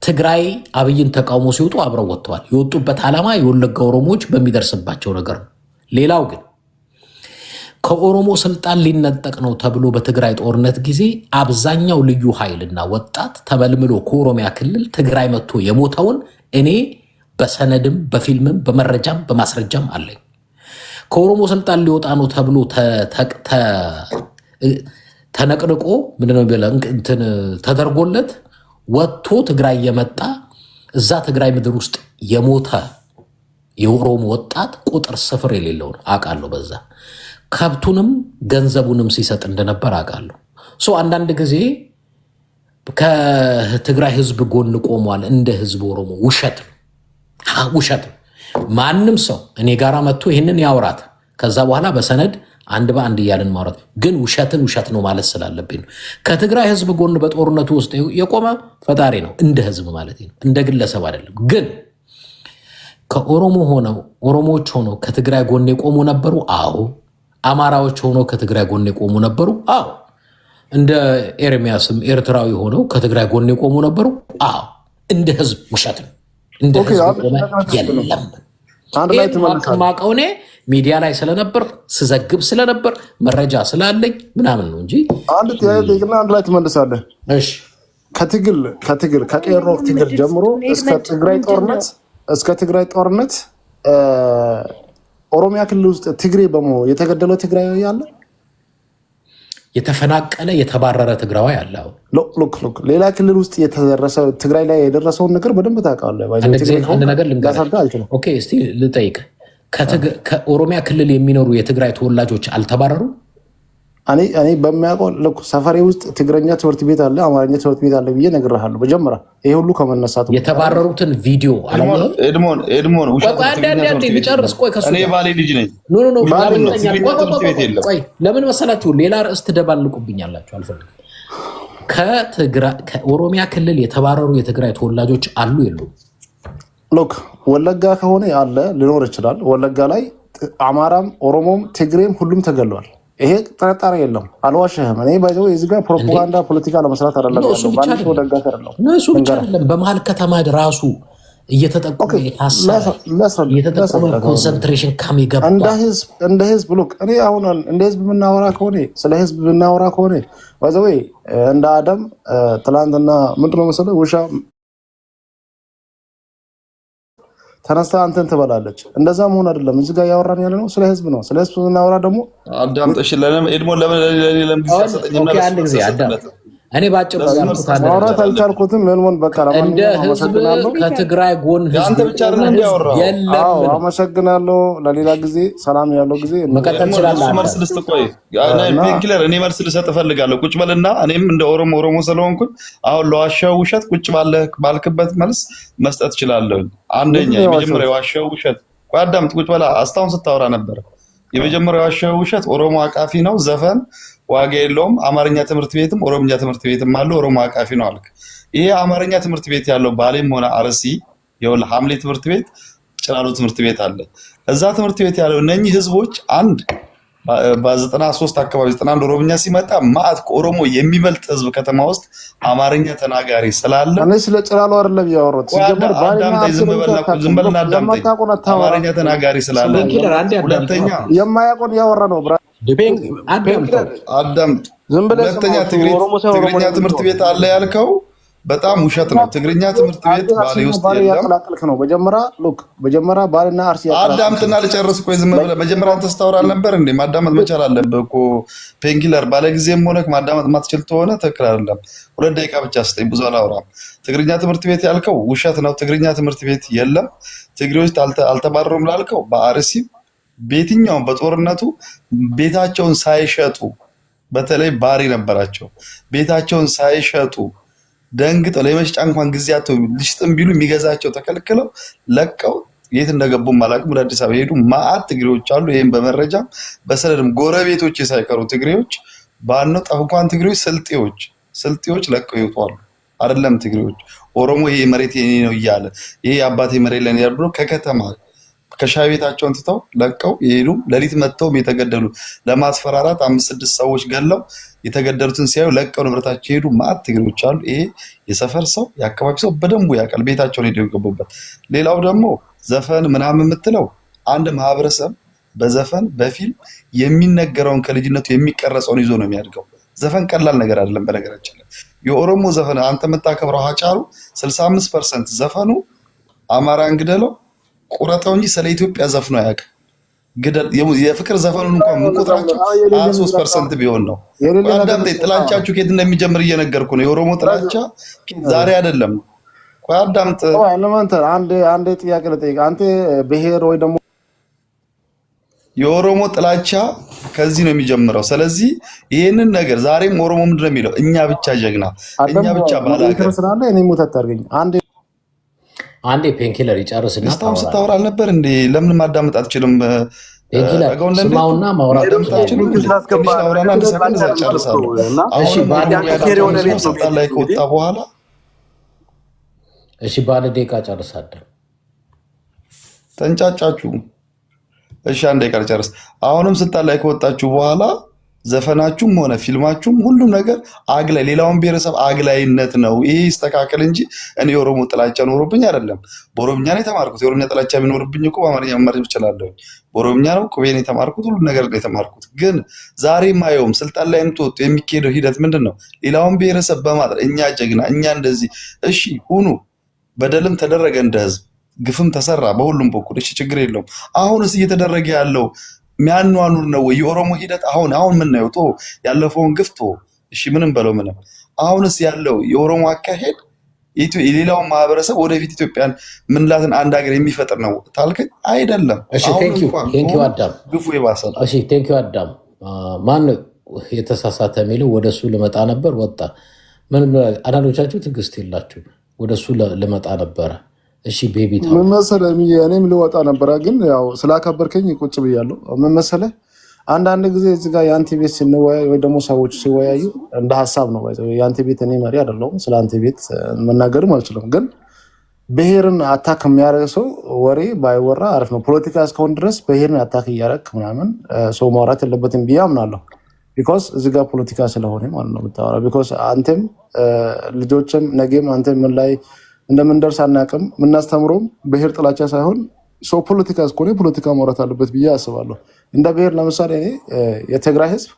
ትግራይ አብይን ተቃውሞ ሲወጡ አብረው ወጥተዋል። የወጡበት ዓላማ የወለጋ ኦሮሞዎች በሚደርስባቸው ነገር ነው። ሌላው ግን ከኦሮሞ ስልጣን ሊነጠቅ ነው ተብሎ በትግራይ ጦርነት ጊዜ አብዛኛው ልዩ ኃይልና ወጣት ተመልምሎ ከኦሮሚያ ክልል ትግራይ መጥቶ የሞተውን እኔ በሰነድም በፊልምም በመረጃም በማስረጃም አለኝ። ከኦሮሞ ስልጣን ሊወጣ ነው ተብሎ ተነቅንቆ ምንድነው ተደርጎለት ወጥቶ ትግራይ የመጣ እዛ ትግራይ ምድር ውስጥ የሞተ የኦሮሞ ወጣት ቁጥር ስፍር የሌለው ነው። አውቃለሁ። በዛ ከብቱንም ገንዘቡንም ሲሰጥ እንደነበር አውቃለሁ። አንዳንድ ጊዜ ከትግራይ ህዝብ ጎን ቆሟል እንደ ህዝብ ኦሮሞ ውሸት ነው። ማንም ሰው እኔ ጋራ መጥቶ ይህንን ያውራት። ከዛ በኋላ በሰነድ አንድ በአንድ እያልን ማውራት ግን ውሸትን ውሸት ነው ማለት ስላለብኝ ነው። ከትግራይ ህዝብ ጎን በጦርነቱ ውስጥ የቆመ ፈጣሪ ነው፣ እንደ ህዝብ ማለት ነው፣ እንደ ግለሰብ አይደለም። ግን ከኦሮሞ ሆነው ኦሮሞዎች ሆነው ከትግራይ ጎን የቆሙ ነበሩ። አዎ። አማራዎች ሆነው ከትግራይ ጎን የቆሙ ነበሩ። አዎ። እንደ ኤርሚያስም ኤርትራዊ ሆነው ከትግራይ ጎን የቆሙ ነበሩ። አዎ። እንደ ህዝብ ውሸት ነው። እንደ ህዝብ ቆመ የለም። አንድ ላይ ትመልሳለህ። ማቀው እኔ ሚዲያ ላይ ስለነበር ስዘግብ ስለነበር መረጃ ስላለኝ ምናምን ነው እንጂ አንድ ጥያቄና አንድ ላይ ትመልሳለህ። እሺ ከትግል ከቄሮ ትግል ጀምሮ እስከ ትግራይ ጦርነት ኦሮሚያ ክልል ውስጥ ትግሬ በመሆኑ የተገደለው ትግራይ ያለ የተፈናቀለ የተባረረ ትግራዊ አለ። ሎክ ሌላ ክልል ውስጥ የተደረሰው ትግራይ ላይ የደረሰውን ነገር በደንብ ታውቃለህ። አንድ ነገር ልንገርህ። ኦኬ እስቲ ልጠይቅ፣ ከኦሮሚያ ክልል የሚኖሩ የትግራይ ተወላጆች አልተባረሩ? እኔ በሚያውቀው ሰፈሬ ውስጥ ትግረኛ ትምህርት ቤት አለ፣ አማርኛ ትምህርት ቤት አለ ብዬ እነግርሃለሁ። መጀመሪያ ይሄ ሁሉ ከመነሳቱ የተባረሩትን ቪዲዮ ኤድሞን ጨርስ። ቆይ እኔ ባሌ ልጅ ነኝ። ቆይ ለምን መሰላችሁ ሌላ ርዕስ ትደባልቁብኛላችሁ? አልፈልግም። ከኦሮሚያ ክልል የተባረሩ የትግራይ ተወላጆች አሉ የሉም? ሎክ ወለጋ ከሆነ አለ ሊኖር ይችላል። ወለጋ ላይ አማራም ኦሮሞም ትግሬም ሁሉም ተገሏል። ይሄ ጥርጣሬ የለም። አልዋሽህም። እኔ ባይዘው የዚህ ጋር ፕሮፓጋንዳ ፖለቲካ ለመስራት አይደለም ያለው ባንሽ ወደጋት አይደለም። እሱ ብቻ አይደለም። በመሀል ከተማ ራሱ እየተጠቀሙ ኮንሰንትሬሽን ካም ይገባ እንደ ህዝብ ሉክ እኔ አሁን እንደ ህዝብ የምናወራ ከሆነ ስለ ህዝብ የምናወራ ከሆነ ባይዘው እንደ አደም ትላንትና ምንድነው መሰለህ ውሻ ተነስታ አንተን ትበላለች። እንደዛ መሆን አይደለም። እዚህ ጋር ያወራን ያለ ነው ስለ ህዝብ ነው። ስለ ህዝብ ስናወራ ደግሞ አዳምጠሽ ኤድሞን ለምን ጊዜ እኔ ባጭሩ ማውራት አልቻልኩትም። ኤድሞን በቃ እንደ ህዝብ ከትግራይ ጎን ህዝብ ብቻ የለም። አመሰግናለሁ። ለሌላ ጊዜ ሰላም ያለው ጊዜ መቀጠል ይችላል። መልስ ልስጥ። ቆይ ፔንኪለር እኔ መልስ ልሰጥ እፈልጋለሁ። ቁጭ በልና እኔም እንደ ኦሮሞ ስለሆንኩኝ አሁን ለዋሻው ውሸት ቁጭ ባልክበት መልስ መስጠት እችላለሁ። አንደኛ የመጀመሪያው ዋሻው ውሸት አዳምጥ። ቁጭ በላ አስታውን ስታወራ ነበር። የመጀመሪያው ዋሻው ውሸት ኦሮሞ አቃፊ ነው፣ ዘፈን ዋጋ የለውም። አማርኛ ትምህርት ቤትም ኦሮምኛ ትምህርት ቤትም አለ፣ ኦሮሞ አቃፊ ነው አልክ። ይሄ አማርኛ ትምህርት ቤት ያለው ባሌም ሆነ አርሲ የወል ሐምሌ ትምህርት ቤት ጭላሎ ትምህርት ቤት አለ። እዛ ትምህርት ቤት ያለው እነኚህ ህዝቦች አንድ በ93 አካባቢ 91 ኦሮምኛ ሲመጣ ማአት ኦሮሞ የሚበልጥ ህዝብ ከተማ ውስጥ አማርኛ ተናጋሪ ስላለ እኔ ስለ ጭላሎ አይደለም ያወራሁት። ሲጀምር ዝምበልና አዳምጠኝ። አማርኛ ተናጋሪ ስላለ ሁለተኛ የማያውቀውን ያወራ ነው ብራ አዳምጥ። ሁለተኛ ትግርኛ ትምህርት ቤት አለ ያልከው በጣም ውሸት ነው። ትግርኛ ትምህርት ቤት ባሌ ውስጥ የለም። መጀመሪያ ባልና አርሲ አዳምጥና ልጨርስ። ቆይ ዝም ብለህ መጀመሪያ አንተ ስታወራ አልነበር እንዴ? ማዳመጥ መቻል አለብህ እኮ ፔንኪለር። ባለ ጊዜም ሆነ ማዳመጥ ማትችል ከሆነ ትክክል አይደለም። 2 ደቂቃ ብቻ ስጠኝ፣ ብዙ አላወራም። ትግርኛ ትምህርት ቤት ያልከው ውሸት ነው። ትግርኛ ትምህርት ቤት የለም። ትግሬዎች አልተባረሩም ላልከው በአርሲ በየትኛውም በጦርነቱ ቤታቸውን ሳይሸጡ በተለይ ባሪ ነበራቸው። ቤታቸውን ሳይሸጡ ደንግጠው ለመሸጫ እንኳን ጊዜያቸው ልሽጥም ቢሉ የሚገዛቸው ተከልክለው ለቀው የት እንደገቡ አላውቅም። ወደ አዲስ አበባ ሄዱ ማአት ትግሬዎች አሉ። ይሄን በመረጃ በሰነድም ጎረቤቶች የሳይቀሩ ትግሬዎች ባነው እንኳን ትግሬዎች ስልጤዎች ለቀው ይወጣሉ። አይደለም ትግሬዎች ኦሮሞ ይሄ መሬት የኔ ነው እያለ ይሄ አባቴ መሬት ላይ ነው ብሎ ከከተማ ከሻይ ቤታቸውን ትተው ለቀው ይሄዱ። ሌሊት መጥተው የተገደሉ ለማስፈራራት 5-6 ሰዎች ገለው የተገደሉትን ሲያዩ ለቀው ንብረታቸው ሄዱ። ማአት ትግሬዎች አሉ። ይሄ የሰፈር ሰው የአካባቢ ሰው በደንቡ ያውቃል። ቤታቸውን ሄደው የገቡበት። ሌላው ደግሞ ዘፈን ምናምን የምትለው አንድ ማህበረሰብ በዘፈን በፊልም የሚነገረውን ከልጅነቱ የሚቀረጸውን ይዞ ነው የሚያድገው። ዘፈን ቀላል ነገር አይደለም። በነገራችን ላይ የኦሮሞ ዘፈን አንተ የምታከብረው ሀጫሉ 65% ዘፈኑ አማራን ግደለው ቁረጠው እንጂ ስለ ኢትዮጵያ ዘፍኖ አያውቅም። የፍቅር ዘፈኑን እንኳን የምንቆጥራቸው 23% ቢሆን ነው። አዳምጠኝ። ጥላቻችሁ ከየት እንደሚጀምር እየነገርኩ ነው። የኦሮሞ ጥላቻ ዛሬ አይደለም። ቆይ አዳምጥ። አንድ ጥያቄ ልጠይቅ። አንተ ብሔር ወይ ደግሞ የኦሮሞ ጥላቻ ከዚህ ነው የሚጀምረው። ስለዚህ ይህንን ነገር ዛሬም ኦሮሞ ምንድን ነው የሚለው? እኛ ብቻ ጀግና፣ እኛ ብቻ ባላገር ስላለ እኔ ሙተት አድርገኝ አንዴ ፔንኪለር ይጨርስና እስካሁን ስታወራ አልነበር እንዴ? ለምን ማዳመጥ አትችልም? ፔንኪለር ስማውና ማውራት አትችልም? ትንሽ አውራና አንድ ሰከንድ ጨርሳለሁ። አሁን ስልጣን ላይ ከወጣ በኋላ እሺ፣ ባለ ደቂቃ ጨርሳለሁ። ተንጫጫችሁ። እሺ፣ አንድ ደቂቃ ጨርስ። አሁንም ስልጣን ላይ ከወጣችሁ በኋላ ዘፈናችሁም ሆነ ፊልማችሁም ሁሉም ነገር አግላይ ሌላውን ብሔረሰብ አግላይነት ነው። ይሄ ይስተካከል እንጂ እኔ የኦሮሞ ጥላቻ ኖሮብኝ አይደለም። በኦሮምኛ ነው የተማርኩት። የኦሮምኛ ጥላቻ ቢኖርብኝ እኮ በአማርኛ መማር እችላለሁ። በኦሮምኛ ነው ቁቤን የተማርኩት፣ ሁሉ ነገር ነው የተማርኩት። ግን ዛሬ ማየውም ስልጣን ላይ የምትወጡ የሚካሄደው ሂደት ምንድን ነው? ሌላውን ብሔረሰብ በማጥራት እኛ ጀግና፣ እኛ እንደዚህ እሺ ሁኑ። በደልም ተደረገ እንደ ህዝብ ግፍም ተሰራ በሁሉም በኩል እሺ፣ ችግር የለውም። አሁንስ እየተደረገ ያለው ሚያኗኑር ነው ወይ? የኦሮሞ ሂደት አሁን ምን ነው ቶ ያለፈውን ግፍቶ እሺ ምንም በለው ምንም። አሁንስ ያለው የኦሮሞ አካሄድ የሌላውን ማህበረሰብ ወደፊት ኢትዮጵያን ምንላትን አንድ ሀገር የሚፈጥር ነው ታልከኝ አይደለም። እሺ ቴንክ ዩ አዳም። ግፉ የባሰ ነው። እሺ ቴንክ ዩ አዳም። ማን የተሳሳተ የሚለው ወደሱ ልመጣ ነበር ወጣ። ምን አንዳንዶቻችሁ ትዕግስት የላችሁ። ወደሱ ልመጣ ነበረ። እሺ ቤቢ ምን መሰለህ እኔም ልወጣ ነበረ፣ ግን ያው ስላከበርከኝ ቁጭ ብያለሁ። ምን መሰለህ አንዳንድ ጊዜ እዚህ ጋር የአንተ ቤት ስንወያይ ወይ ደግሞ ሰዎች ሲወያዩ እንደ ሀሳብ ነው። የአንተ ቤት እኔ መሪ አይደለሁም፣ ስለ አንተ ቤት መናገርም አልችልም። ግን ብሔርን አታክ የሚያደርግ ሰው ወሬ ባይወራ አሪፍ ነው። ፖለቲካ እስከሆን ድረስ ብሔርን አታክ እያደረግ ምናምን ሰው ማውራት የለበትም ብዬ አምናለሁ። ቢኮዝ እዚህ ጋር ፖለቲካ ስለሆነ ማለት ነው የምታወራ። ቢኮዝ አንተም ልጆችም ነገም አንተም ምን ላይ እንደምንደርስ አናውቅም። የምናስተምረውም ብሔር ጥላቻ ሳይሆን ሰው ፖለቲካ እስከሆነ ፖለቲካ ማውራት አለበት ብዬ አስባለሁ። እንደ ብሔር ለምሳሌ እኔ የትግራይ ህዝብ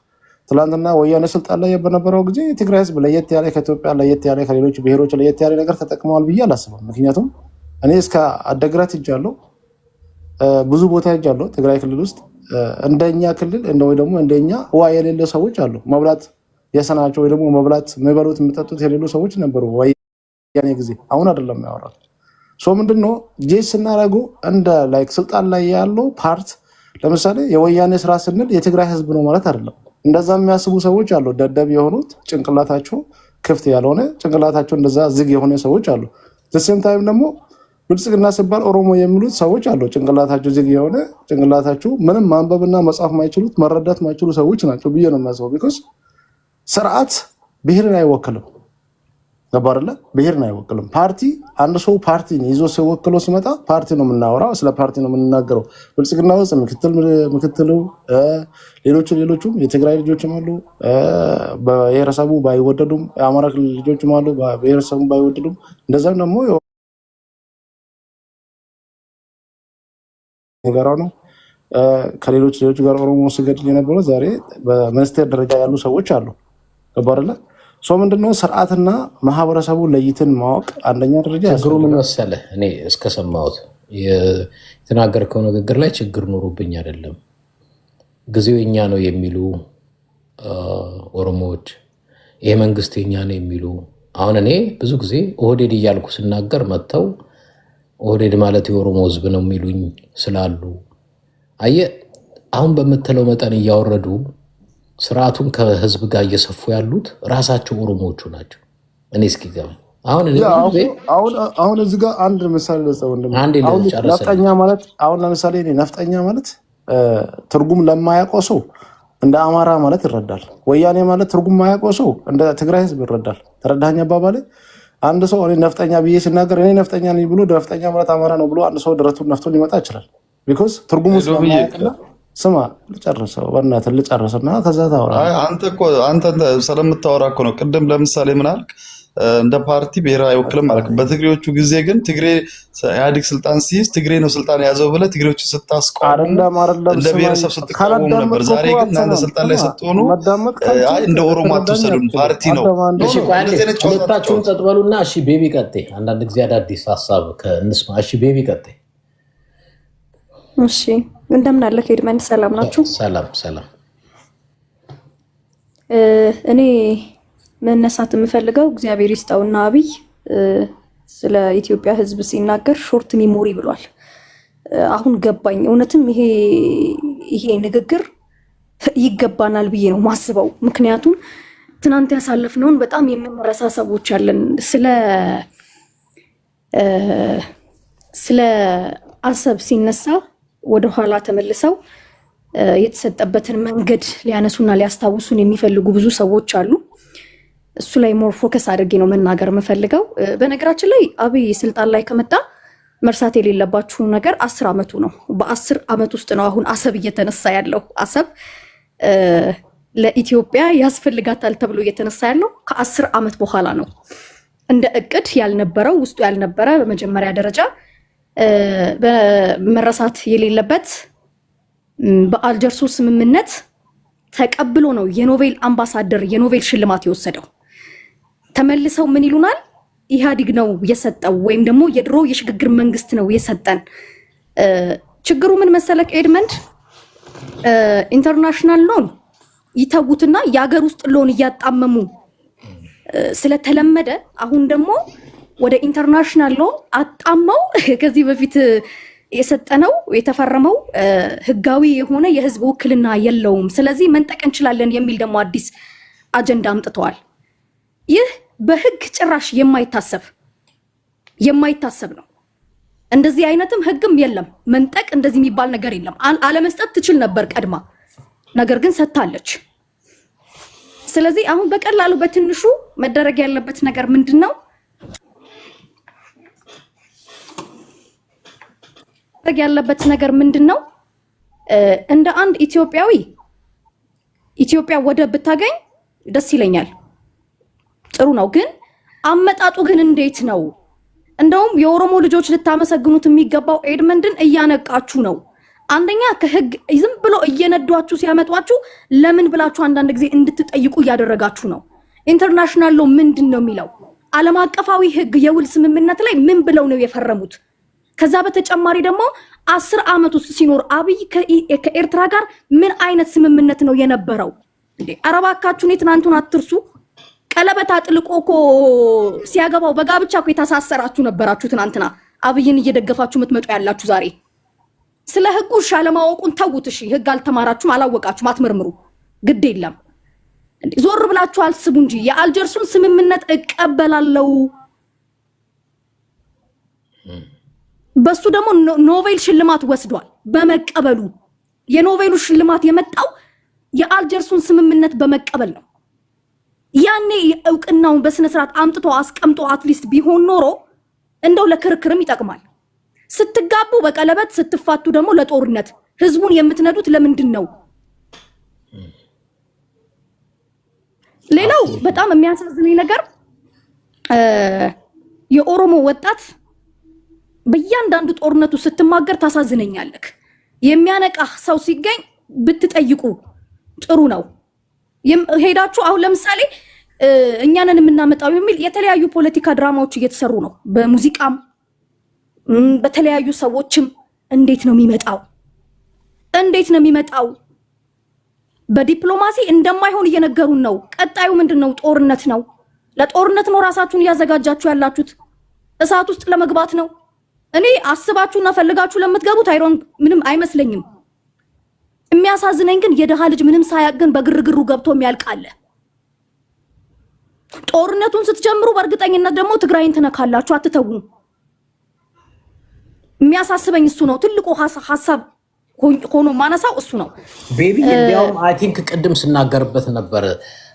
ትላንትና ወያኔ ስልጣን ላይ በነበረው ጊዜ የትግራይ ህዝብ ለየት ያለ ከኢትዮጵያ ለየት ያለ ከሌሎች ብሔሮች ለየት ያለ ነገር ተጠቅመዋል ብዬ አላስብም። ምክንያቱም እኔ እስከ አደግራት ሄጃለሁ፣ ብዙ ቦታ ሄጃለሁ ትግራይ ክልል ውስጥ። እንደኛ ክልል ወይ ደግሞ እንደኛ ውሃ የሌለ ሰዎች አሉ። መብላት የሰናቸው ወይ ደግሞ መብላት የሚበሉት የሚጠጡት የሌሉ ሰዎች ነበሩ ወያኔ ጊዜ። አሁን አይደለም ያወራል። ሶ ምንድነው ጄስ ስናደርጉ እንደ ላይክ ስልጣን ላይ ያለው ፓርት ለምሳሌ የወያኔ ስራ ስንል የትግራይ ህዝብ ነው ማለት አይደለም። እንደዛ የሚያስቡ ሰዎች አሉ፣ ደደብ የሆኑት ጭንቅላታቸው ክፍት ያልሆነ ጭንቅላታቸው እንደዛ ዝግ የሆነ ሰዎች አሉ። ዘሴም ታይም ደግሞ ብልጽግና ሲባል ኦሮሞ የሚሉት ሰዎች አሉ፣ ጭንቅላታቸው ዝግ የሆነ ጭንቅላታቸው ምንም ማንበብና መጻፍ ማይችሉት መረዳት ማይችሉ ሰዎች ናቸው ብዬ ነው የሚያስበው። ቢኮዝ ስርዓት ብሔርን አይወክልም። ገባርለ ብሔርን አይወክልም። ፓርቲ አንድ ሰው ፓርቲን ይዞ ሲወክለው ሲመጣ ፓርቲ ነው የምናወራው፣ ስለ ፓርቲ ነው የምንናገረው። ብልጽግና ውስጥ ምክትሉ ሌሎቹም የትግራይ ልጆችም አሉ፣ በብሔረሰቡ ባይወደዱም የአማራ ክልል ልጆችም አሉ፣ በብሔረሰቡ ባይወደዱም። እንደዛም ደግሞ ነገራ ነው ከሌሎች ጋር ኦሮሞ ሲገድል የነበረው ዛሬ በሚኒስቴር ደረጃ ያሉ ሰዎች አሉ። ገባርለ ሰው ምንድነው ስርዓትና ማህበረሰቡ ለይትን ማወቅ አንደኛ ደረጃ። ችግሩ ምን መሰለህ፣ እኔ እስከሰማሁት የተናገርከው ንግግር ላይ ችግር ኖሮብኝ አይደለም። ጊዜው የኛ ነው የሚሉ ኦሮሞዎች፣ ይሄ መንግስት የኛ ነው የሚሉ አሁን እኔ ብዙ ጊዜ ኦህዴድ እያልኩ ስናገር መጥተው ኦህዴድ ማለት የኦሮሞ ህዝብ ነው የሚሉኝ ስላሉ አየህ፣ አሁን በምትለው መጠን እያወረዱ ስርዓቱን ከህዝብ ጋር እየሰፉ ያሉት ራሳቸው ኦሮሞዎቹ ናቸው። እኔ እስኪገባኝ አሁን እዚህ ጋር አንድ ምሳሌ ነፍጠኛ ማለት አሁን ለምሳሌ ነፍጠኛ ማለት ትርጉም ለማያውቀው ሰው እንደ አማራ ማለት ይረዳል። ወያኔ ማለት ትርጉም ማያውቀው ሰው እንደ ትግራይ ህዝብ ይረዳል። ተረዳኸኝ አባባሌ? አንድ ሰው እኔ ነፍጠኛ ብዬ ሲናገር እኔ ነፍጠኛ ነኝ ብሎ ነፍጠኛ ማለት አማራ ነው ብሎ አንድ ሰው ደረቱን ነፍቶ ሊመጣ ይችላል። ቢኮዝ ትርጉሙ ስለማያውቅና ስማ ልጨርሰው፣ በእናትህ ልጨርስና ከዛ ታወራለህ። አንተ ስለምታወራ እኮ ነው። ቅድም ለምሳሌ ምን አልክ? እንደ ፓርቲ ብሔራዊ አይወክልም ማለት በትግሬዎቹ ጊዜ ግን ትግሬ ኢህአዴግ ስልጣን ሲይዝ ትግሬ ነው ስልጣን ያዘው ብለህ ትግሬዎችን ስታስቆም እንደ ብሔረሰብ ስትቃወሙ ነበር። ዛሬ ግን እናንተ ስልጣን ላይ ስትሆኑ እንደ ኦሮሞ አትወሰዱም፣ ፓርቲ ነው። ሁለታችሁም ጸጥ በሉና እሺ ቤቢ ቀጤ። አንዳንድ ጊዜ አዳዲስ ሀሳብ ከእንስማ። እሺ ቤቢ ቀጤ። እሺ እንደምን አለ ከሄድመን ሰላም ናችሁ? ሰላም። እኔ መነሳት የምፈልገው እግዚአብሔር ይስጠውና አብይ ስለ ኢትዮጵያ ሕዝብ ሲናገር ሾርት ሚሞሪ ብሏል። አሁን ገባኝ። እውነትም ይሄ ንግግር ይገባናል ብዬ ነው ማስበው። ምክንያቱም ትናንት ያሳለፍነውን በጣም የምንረሳ ሰዎች አለን። ስለ አሰብ ሲነሳ ወደኋላ ተመልሰው የተሰጠበትን መንገድ ሊያነሱና ሊያስታውሱን የሚፈልጉ ብዙ ሰዎች አሉ። እሱ ላይ ሞር ፎከስ አድርጌ ነው መናገር የምፈልገው። በነገራችን ላይ አብይ ስልጣን ላይ ከመጣ መርሳት የሌለባችሁ ነገር 10 ዓመቱ ነው። በ10 ዓመት ውስጥ ነው አሁን አሰብ እየተነሳ ያለው። አሰብ ለኢትዮጵያ ያስፈልጋታል ተብሎ እየተነሳ ያለው ከ10 ዓመት በኋላ ነው። እንደ እቅድ ያልነበረው ውስጡ ያልነበረ በመጀመሪያ ደረጃ በመረሳት የሌለበት በአልጀርሱ ስምምነት ተቀብሎ ነው የኖቤል አምባሳደር የኖቤል ሽልማት የወሰደው። ተመልሰው ምን ይሉናል? ኢህአዲግ ነው የሰጠው ወይም ደግሞ የድሮ የሽግግር መንግስት ነው የሰጠን። ችግሩ ምን መሰለክ ኤድመንድ፣ ኢንተርናሽናል ሎን ይተውትና የሀገር ውስጥ ሎን እያጣመሙ ስለተለመደ አሁን ደግሞ ወደ ኢንተርናሽናል ሎን አጣመው ከዚህ በፊት የሰጠነው የተፈረመው ህጋዊ የሆነ የህዝብ ውክልና የለውም፣ ስለዚህ መንጠቅ እንችላለን የሚል ደግሞ አዲስ አጀንዳ አምጥተዋል። ይህ በህግ ጭራሽ የማይታሰብ ነው። እንደዚህ አይነትም ህግም የለም። መንጠቅ እንደዚህ የሚባል ነገር የለም። አለመስጠት ትችል ነበር ቀድማ፣ ነገር ግን ሰጥታለች። ስለዚህ አሁን በቀላሉ በትንሹ መደረግ ያለበት ነገር ምንድነው? እንደ አንድ ኢትዮጵያዊ ኢትዮጵያ ወደብ ብታገኝ ደስ ይለኛል። ጥሩ ነው። ግን አመጣጡ ግን እንዴት ነው? እንደውም የኦሮሞ ልጆች ልታመሰግኑት የሚገባው ኤድመንድን እያነቃችሁ ነው። አንደኛ ከህግ ዝም ብሎ እየነዷችሁ ሲያመጧችሁ ለምን ብላችሁ አንዳንድ ጊዜ እንድትጠይቁ እያደረጋችሁ ነው። ኢንተርናሽናል ሎ ምንድን ነው የሚለው? ዓለም አቀፋዊ ህግ የውል ስምምነት ላይ ምን ብለው ነው የፈረሙት? ከዛ በተጨማሪ ደግሞ 10 ዓመት ውስጥ ሲኖር አብይ ከኤርትራ ጋር ምን አይነት ስምምነት ነው የነበረው? እንዴ አረባካችሁን የትናንቱን አትርሱ። ቀለበት አጥልቆ እኮ ሲያገባው በጋብቻ እኮ የታሳሰራችሁ ነበራችሁ። ትናንትና አብይን እየደገፋችሁ የምትመጡ ያላችሁ ዛሬ ስለ ህጉ አለማወቁን ተውት። እሺ ህግ አልተማራችሁም፣ አላወቃችሁም፣ አትመርምሩ፣ ግድ የለም። ዞር ብላችሁ አልስቡ እንጂ የአልጀርሱን ስምምነት እቀበላለሁ። በሱ ደግሞ ኖቤል ሽልማት ወስዷል። በመቀበሉ የኖቤሉ ሽልማት የመጣው የአልጀርሱን ስምምነት በመቀበል ነው። ያኔ እውቅናውን በስነ ስርዓት አምጥቶ አስቀምጦ አትሊስት ቢሆን ኖሮ እንደው ለክርክርም ይጠቅማል። ስትጋቡ በቀለበት ስትፋቱ ደግሞ ለጦርነት ህዝቡን የምትነዱት ለምንድን ነው? ሌላው በጣም የሚያሳዝነኝ ነገር የኦሮሞ ወጣት በእያንዳንዱ ጦርነቱ ስትማገር ታሳዝነኛለህ። የሚያነቃ ሰው ሲገኝ ብትጠይቁ ጥሩ ነው። ሄዳችሁ አሁን ለምሳሌ እኛንን የምናመጣው የሚል የተለያዩ ፖለቲካ ድራማዎች እየተሰሩ ነው። በሙዚቃም በተለያዩ ሰዎችም እንዴት ነው የሚመጣው? በዲፕሎማሲ እንደማይሆን እየነገሩን ነው። ቀጣዩ ምንድነው? ጦርነት ነው። ለጦርነት ነው ራሳችሁን እያዘጋጃችሁ ያላችሁት። እሳት ውስጥ ለመግባት ነው። እኔ አስባችሁና ፈልጋችሁ ለምትገቡት ምንም አይመስለኝም። የሚያሳዝነኝ ግን የደሃ ልጅ ምንም ሳያገን በግርግሩ ገብቶ የሚያልቃለ። ጦርነቱን ስትጀምሩ በእርግጠኝነት ደግሞ ትግራይን ትነካላችሁ፣ አትተውም። የሚያሳስበኝ እሱ ነው። ትልቁ ሐሳብ ሆኖ ማነሳው እሱ ነው። ቤቢ እንዲያውም አይ ቲንክ ቅድም ስናገርበት ነበር።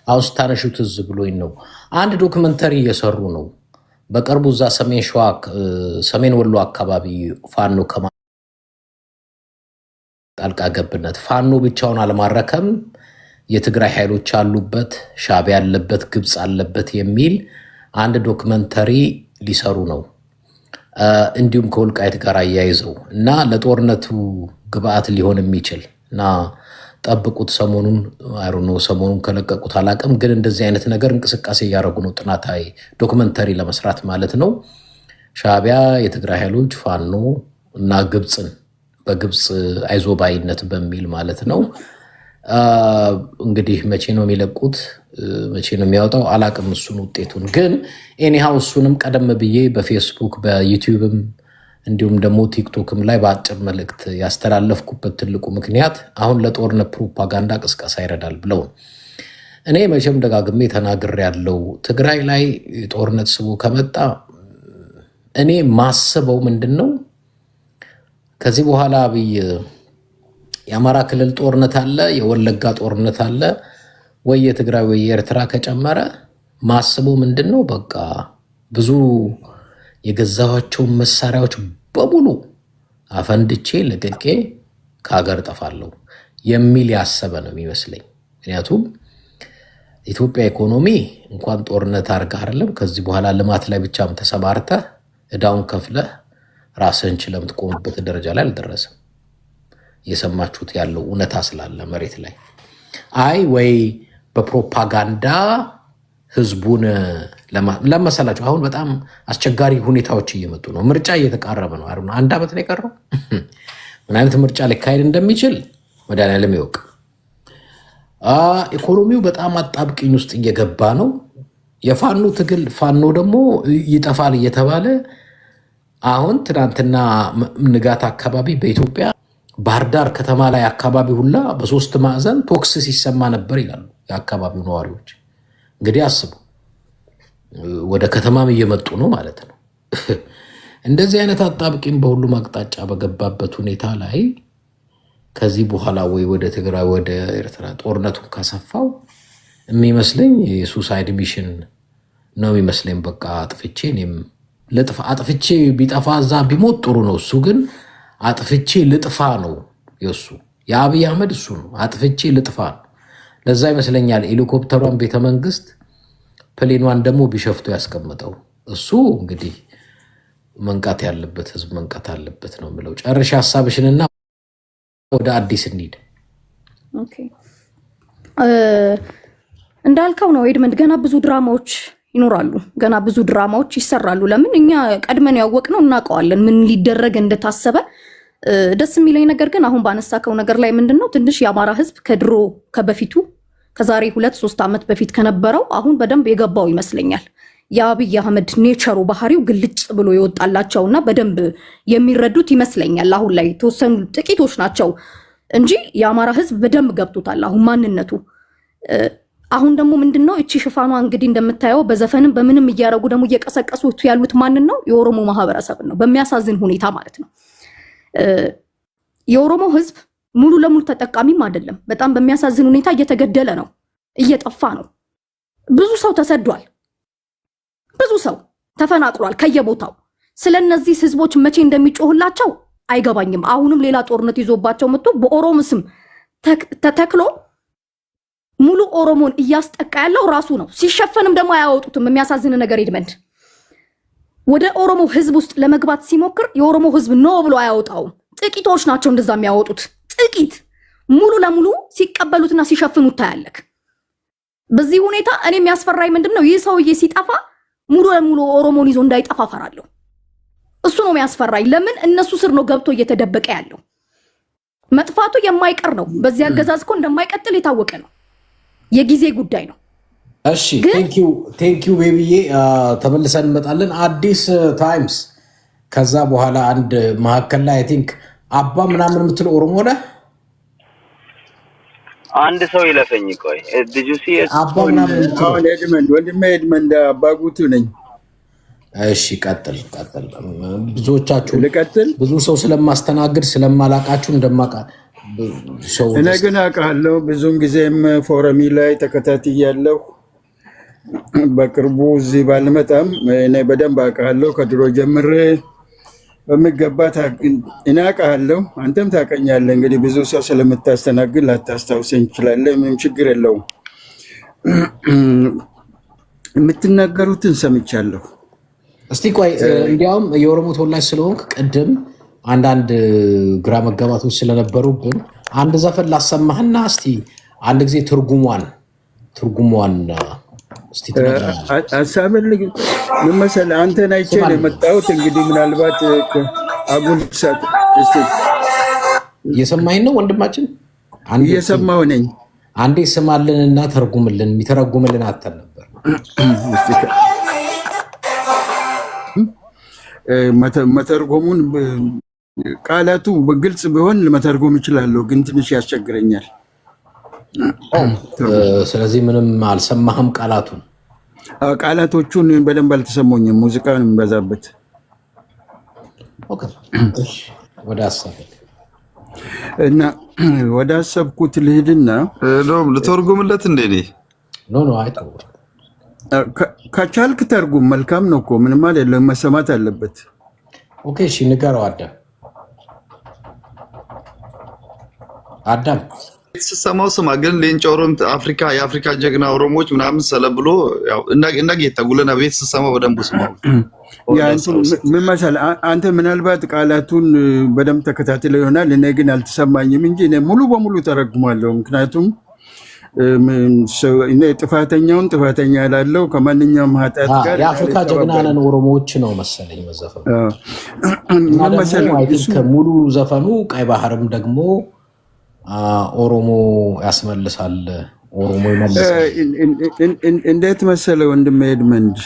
አሁን ስታነሺው ትዝ ብሎኝ ነው። አንድ ዶክመንተሪ እየሰሩ ነው በቅርቡ እዛ ሰሜን ወሎ አካባቢ ፋኖ ጣልቃ ገብነት ፋኖ ብቻውን አልማረከም፣ የትግራይ ኃይሎች አሉበት፣ ሻዕቢያ አለበት፣ ግብፅ አለበት የሚል አንድ ዶክመንተሪ ሊሰሩ ነው። እንዲሁም ከወልቃይት ጋር አያይዘው እና ለጦርነቱ ግብአት ሊሆን የሚችል እና ጠብቁት። ሰሞኑን ከለቀቁት አላቅም፣ ግን እንደዚህ አይነት ነገር እንቅስቃሴ እያደረጉ ነው። ጥናታዊ ዶክመንተሪ ለመስራት ማለት ነው። ሻዕቢያ፣ የትግራይ ኃይሎች፣ ፋኖ እና ግብፅን በግብፅ አይዞባይነት በሚል ማለት ነው። እንግዲህ መቼ ነው የሚለቁት? መቼ ነው የሚያወጣው? አላቅም እሱን ውጤቱን። ግን ኤኒሃው እሱንም ቀደም ብዬ በፌስቡክ በዩቲዩብም እንዲሁም ደግሞ ቲክቶክም ላይ በአጭር መልእክት ያስተላለፍኩበት ትልቁ ምክንያት አሁን ለጦርነት ፕሮፓጋንዳ ቅስቀሳ ይረዳል ብለው እኔ መቼም ደጋግሜ ተናግሬ ያለው ትግራይ ላይ ጦርነት ስቦ ከመጣ እኔ ማስበው ምንድን ነው ከዚህ በኋላ አብይ የአማራ ክልል ጦርነት አለ፣ የወለጋ ጦርነት አለ፣ ወይ የትግራይ ወይ የኤርትራ ከጨመረ ማስበው ምንድን ነው በቃ ብዙ የገዛኋቸውን መሳሪያዎች በሙሉ አፈንድቼ ለቅቄ ከሀገር ጠፋለሁ የሚል ያሰበ ነው የሚመስለኝ። ምክንያቱም ኢትዮጵያ ኢኮኖሚ እንኳን ጦርነት አድርገህ አይደለም ከዚህ በኋላ ልማት ላይ ብቻም ተሰማርተህ እዳውን ከፍለህ ራስህን ችለህ የምትቆምበት ደረጃ ላይ አልደረሰም። የሰማችሁት ያለው እውነታ ስላለ መሬት ላይ አይ ወይ በፕሮፓጋንዳ ህዝቡን ለመሰላችሁ አሁን በጣም አስቸጋሪ ሁኔታዎች እየመጡ ነው። ምርጫ እየተቃረበ ነው። አንድ ዓመት ነው የቀረው። ምን አይነት ምርጫ ሊካሄድ እንደሚችል መድኃኒዓለም ይወቅ። ኢኮኖሚው በጣም አጣብቂኝ ውስጥ እየገባ ነው። የፋኖ ትግል ፋኖ ደግሞ ይጠፋል እየተባለ አሁን ትናንትና ንጋት አካባቢ በኢትዮጵያ ባህር ዳር ከተማ ላይ አካባቢ ሁላ በሶስት ማዕዘን ቶክስ ሲሰማ ነበር ይላሉ የአካባቢው ነዋሪዎች። እንግዲህ አስቡ፣ ወደ ከተማም እየመጡ ነው ማለት ነው። እንደዚህ አይነት አጣብቂኝ በሁሉም አቅጣጫ በገባበት ሁኔታ ላይ ከዚህ በኋላ ወይ ወደ ትግራይ ወደ ኤርትራ ጦርነቱን ካሰፋው የሚመስለኝ የሱሳይድ ሚሽን ነው የሚመስለኝ። በቃ አጥፍቼ እኔም ልጥፋ። አጥፍቼ ቢጠፋ እዛ ቢሞት ጥሩ ነው። እሱ ግን አጥፍቼ ልጥፋ ነው የእሱ የአብይ አህመድ እሱ ነው። አጥፍቼ ልጥፋ ነው። ለዛ ይመስለኛል ሄሊኮፕተሯን ቤተመንግስት ፕሌኗን ደግሞ ቢሸፍቶ ያስቀምጠው። እሱ እንግዲህ መንቃት ያለበት ህዝብ መንቃት አለበት ነው የምለው። ጨርሻ ሀሳብሽንና ወደ አዲስ እንሂድ። ኦኬ እንዳልከው ነው ኤድመንድ፣ ገና ብዙ ድራማዎች ይኖራሉ፣ ገና ብዙ ድራማዎች ይሰራሉ። ለምን እኛ ቀድመን ያወቅነው እናውቀዋለን ምን ሊደረግ እንደታሰበ። ደስ የሚለኝ ነገር ግን አሁን ባነሳከው ነገር ላይ ምንድነው ትንሽ የአማራ ህዝብ ከድሮ ከበፊቱ ከዛሬ 2-3 ዓመት በፊት ከነበረው አሁን በደንብ የገባው ይመስለኛል። የአብይ አህመድ ኔቸሩ ባህሪው ግልጽ ብሎ የወጣላቸውና በደንብ የሚረዱት ይመስለኛል። አሁን ላይ ተወሰኑ ጥቂቶች ናቸው እንጂ የአማራ ህዝብ በደንብ ገብቶታል አሁን ማንነቱ። አሁን ደግሞ ምንድነው እቺ ሽፋኗ እንግዲህ እንደምታየው በዘፈንም በምንም እያረጉ ደግሞ እየቀሰቀሱት ያሉት ማንን ነው? የኦሮሞ ማህበረሰብ ነው። በሚያሳዝን ሁኔታ ማለት ነው። የኦሮሞ ህዝብ ሙሉ ለሙሉ ተጠቃሚም አይደለም። በጣም በሚያሳዝን ሁኔታ እየተገደለ ነው፣ እየጠፋ ነው። ብዙ ሰው ተሰዷል፣ ብዙ ሰው ተፈናቅሏል ከየቦታው። ስለነዚህ ህዝቦች መቼ እንደሚጮህላቸው አይገባኝም። አሁንም ሌላ ጦርነት ይዞባቸው መጥቶ በኦሮሞ ስም ተተክሎ ሙሉ ኦሮሞን እያስጠቃ ያለው ራሱ ነው። ሲሸፈንም ደግሞ አያወጡትም። የሚያሳዝን ነገር ኤድመንድ ወደ ኦሮሞ ህዝብ ውስጥ ለመግባት ሲሞክር የኦሮሞ ህዝብ ነው ብሎ አያወጣውም። ጥቂቶች ናቸው እንደዛ የሚያወጡት። ጥቂት ሙሉ ለሙሉ ሲቀበሉትና ሲሸፍኑት ታያለክ። በዚህ ሁኔታ እኔ የሚያስፈራኝ ምንድነው ይህ ሰውዬ ሲጠፋ ሙሉ ለሙሉ ኦሮሞን ይዞ እንዳይጠፋ ፈራለሁ። እሱ ነው የሚያስፈራኝ። ለምን እነሱ ስር ነው ገብቶ እየተደበቀ ያለው። መጥፋቱ የማይቀር ነው። በዚህ አገዛዝ እኮ እንደማይቀጥል የታወቀ ነው። የጊዜ ጉዳይ ነው። እሺ ቴንኪው ቤቢዬ። ተመልሰን እንመጣለን። አዲስ ታይምስ ከዛ በኋላ አንድ መካከል ላይ አይ ቲንክ አባ ምናምን የምትል ኦሮሞ ነህ? አንድ ሰው ይለፈኝ። ቆይ ዲጁሲ አባ ምናምን አሁን ኤድመንድ ወንድሜ ኤድመንድ አባጉቱ ነኝ። እሺ ቀጥል። ብዙዎቻችሁ ልቀጥል። ብዙ ሰው ስለማስተናግድ ስለማላቃችሁ እንደማቃ ሰው እኔ ግን አውቃለሁ። ብዙውን ጊዜም ፎረሚ ላይ ተከታትያለሁ። በቅርቡ እዚህ ባልመጣም እኔ በደንብ አውቃለሁ። ከድሮ ጀምሬ በሚገባ እኔ አውቃለሁ፣ አንተም ታውቀኛለህ። እንግዲህ ብዙ ሰው ስለምታስተናግድ ላታስታውሰኝ ትችላለህ። ምንም ችግር የለውም። የምትናገሩትን ሰምቻለሁ። እስቲ ቆይ እንዲያውም የኦሮሞ ተወላጅ ስለሆንክ ቅድም አንዳንድ ግራ መጋባቶች ስለነበሩብን አንድ ዘፈን ላሰማህና እስቲ አንድ ጊዜ ትርጉሟን እስቲ ሀሳብን ምን መሰለህ አንተን አይቼ ነው የመጣሁት። እንግዲህ ምናልባት አጉል ሰጥ እስቲ እየሰማኝ ነው ወንድማችን? እየሰማሁ ነኝ። አንዴ ስማልንና ተርጉምልን። የሚተረጉምልን አተን ነበር። መተርጎሙን ቃላቱ በግልጽ ቢሆን ለመተርጎም ይችላለሁ፣ ግን ትንሽ ያስቸግረኛል። ስለዚህ ምንም አልሰማህም? ቃላቶቹን በደንብ አልተሰሙኝም። ሙዚቃን የሚበዛበት እና ወደ አሰብኩት ልሂድና ልተርጉምለት እንዴ? ከቻልክ ተርጉም። መልካም ነው እኮ ምንም አይደለም፣ መሰማት አለበት። ኦኬ እሺ ንገረው። አዳም ስሰማው ስማ ግን ሌንጫ ኦሮሞ አፍሪካ የአፍሪካ ጀግና ኦሮሞዎች ምናምን ሰለብሎ ያው እና ጌታ ጉለና ቤት ስሰማው በደንብ ስማው ምን መሰለህ አንተ ምናልባት ቃላቱን በደንብ ተከታትለው ይሆናል። እኔ ግን አልተሰማኝም እንጂ እኔ ሙሉ በሙሉ ተረጉማለሁ። ምክንያቱም እኔ ጥፋተኛውን ጥፋተኛ ያላለው ከማንኛውም ኃጢአት ጋር የአፍሪካ ጀግና ነን ኦሮሞዎች ነው መሰለኝ መዘፈኑ። ምን መሰለህ ሙሉ ዘፈኑ ቀይ ባህርም ደግሞ ኦሮሞ ያስመልሳል ኦሮሞ ይመልሳል። እንዴት መሰለህ ወንድሜ ኤድመንድ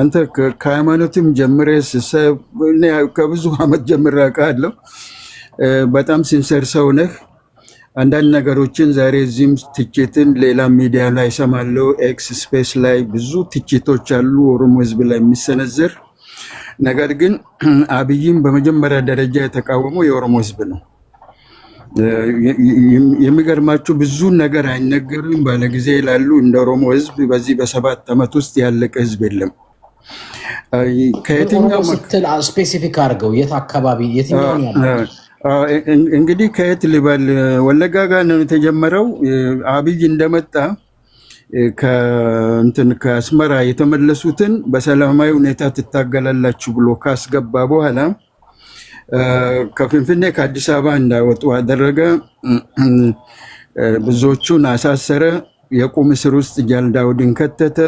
አንተ ከሃይማኖትም ጀምረህ ከብዙ ዓመት ጀምሬ አውቃለሁ። በጣም ሲንሰር ሰው ነህ። አንዳንድ ነገሮችን ዛሬ እዚህም ትችትን ሌላ ሚዲያ ላይ ሰማለሁ። ኤክስ ስፔስ ላይ ብዙ ትችቶች አሉ ኦሮሞ ህዝብ ላይ የሚሰነዘር ነገር ግን አብይም በመጀመሪያ ደረጃ የተቃወመው የኦሮሞ ህዝብ ነው። የሚገርማችሁ ብዙ ነገር አይነገርም ባለጊዜ ይላሉ። እንደ ኦሮሞ ህዝብ በዚህ በ7 ዓመት ውስጥ ያለቀ ህዝብ የለም። ከየትኛው ስትል ስፔሲፊክ አድርገው የት አካባቢ የትኛው ያለው እንግዲህ ከየት ልበል ወለጋ ጋር ነው የተጀመረው። አብይ እንደመጣ ከአስመራ የተመለሱትን በሰላማዊ ሁኔታ ትታገላላችሁ ብሎ ካስገባ በኋላ ከፍንፍኔ ከአዲስ አበባ እንዳይወጡ አደረገ። ብዙዎቹን አሳሰረ። የቁም እስር ውስጥ ጃልዳውድን ከተተ።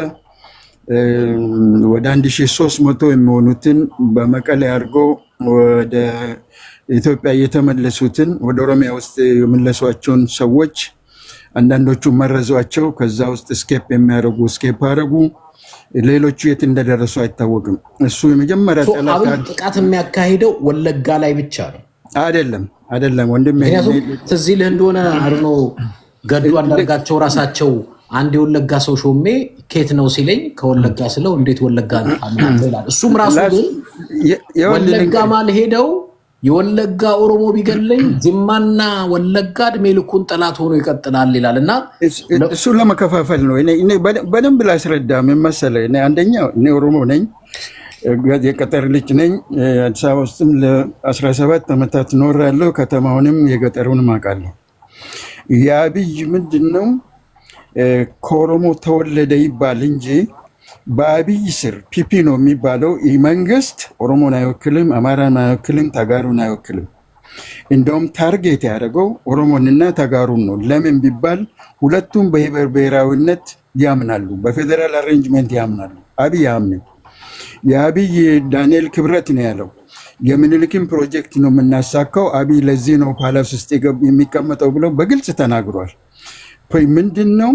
ወደ 1300 የሚሆኑትን በመቀሌ አድርጎ ወደ ኢትዮጵያ እየተመለሱትን ወደ ኦሮሚያ ውስጥ የመለሷቸውን ሰዎች አንዳንዶቹ መረዟቸው። ከዛ ውስጥ ስኬፕ የሚያደርጉ ስኬፕ አደረጉ። ሌሎቹ የት እንደደረሱ አይታወቅም። እሱ የመጀመሪያ ጥቃት የሚያካሂደው ወለጋ ላይ ብቻ ነው። አይደለም ወንድሜ። ትዝ ይልህ እንደሆነ አድኖ ገዱ አንዳርጋቸው ራሳቸው አንድ የወለጋ ሰው ሾሜ ኬት ነው ሲለኝ ከወለጋ ስለው እንዴት ወለጋ ይላል። እሱም ራሱ ግን ወለጋ ማል ሄደው የወለጋ ኦሮሞ ቢገለኝ ጅማና ወለጋ እድሜ ልኩን ጠላት ሆኖ ይቀጥላል ይላል። እና እሱ ለመከፋፈል ነው። እኔ በደንብ ላስረዳ ምን መሰለህ፣ አንደኛ እኔ ኦሮሞ ነኝ፣ የገጠር ልጅ ነኝ። አዲስ አበባ ውስጥም ለ17 ዓመታት ኖሬያለሁ። ከተማውንም የገጠሩንም አውቃለሁ። የአብይ ምንድነው ከኦሮሞ ተወለደ ይባል እንጂ በአብይ ስር ፒፒ ነው የሚባለው። ይህ መንግስት ኦሮሞን አይወክልም፣ አማራን አይወክልም፣ ተጋሩን አይወክልም። እንደውም ታርጌት ያደረገው ኦሮሞንና ተጋሩን ነው። ለምን ቢባል ሁለቱም በብሔር ብሔራዊነት ያምናሉ፣ በፌዴራል አሬንጅመንት ያምናሉ። አብይ አያምንም። የአብይ ዳንኤል ክብረት ነው ያለው የምኒልክን ፕሮጀክት ነው የምናሳካው፣ አብይ ለዚህ ነው ፓላስ ውስጥ የሚቀመጠው ብለው በግልጽ ተናግሯል። ምንድን ነው